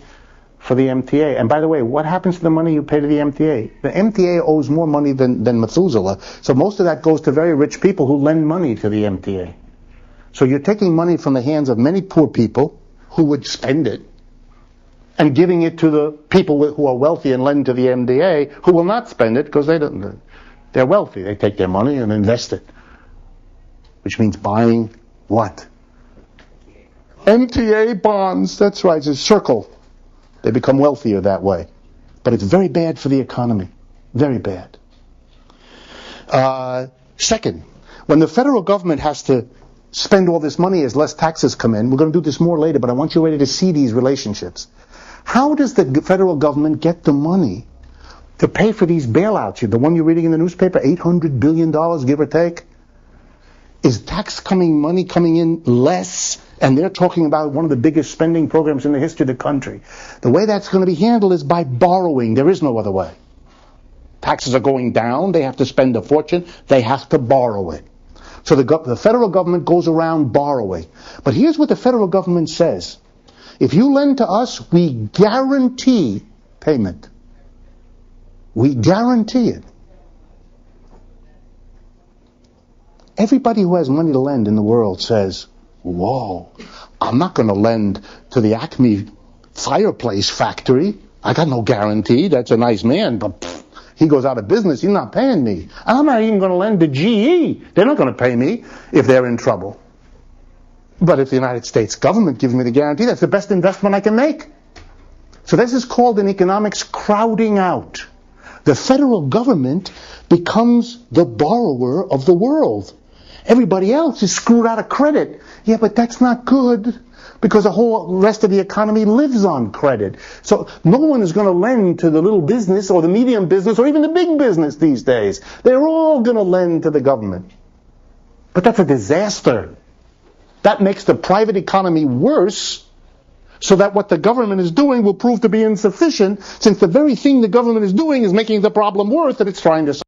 for the MTA. And by the way, what happens to the money you pay to the MTA? The MTA owes more money than Methuselah, so most of that goes to very rich people who lend money to the MTA. So you're taking money from the hands of many poor people who would spend it and giving it to the people who are wealthy and lend to the MTA who will not spend it because they're wealthy. They take their money and invest it, which means buying what? MTA bonds. That's right. It's a circle. They become wealthier that way. But it's very bad for the economy. Very bad. Second, when the federal government has to spend all this money as less taxes come in, we're going to do this more later, but I want you ready to see these relationships. How does the federal government get the money to pay for these bailouts? The one you're reading in the newspaper, $800 billion, give or take? Is money coming in less? And they're talking about one of the biggest spending programs in the history of the country. The way that's going to be handled is by borrowing. There is no other way. Taxes are going down. They have to spend a fortune. They have to borrow it. So the federal government goes around borrowing. But here's what the federal government says. If you lend to us, we guarantee payment. We guarantee it. Everybody who has money to lend in the world says, whoa, I'm not going to lend to the Acme fireplace factory. I got no guarantee. That's a nice man, but he goes out of business. He's not paying me. I'm not even going to lend to GE. They're not going to pay me if they're in trouble. But if the United States government gives me the guarantee, that's the best investment I can make. So this is called in economics crowding out. The federal government becomes the borrower of the world. Everybody else is screwed out of credit. Yeah, but that's not good because the whole rest of the economy lives on credit. So no one is going to lend to the little business or the medium business or even the big business these days. They're all going to lend to the government. But that's a disaster. That makes the private economy worse, so that what the government is doing will prove to be insufficient, since the very thing the government is doing is making the problem worse that it's trying to solve.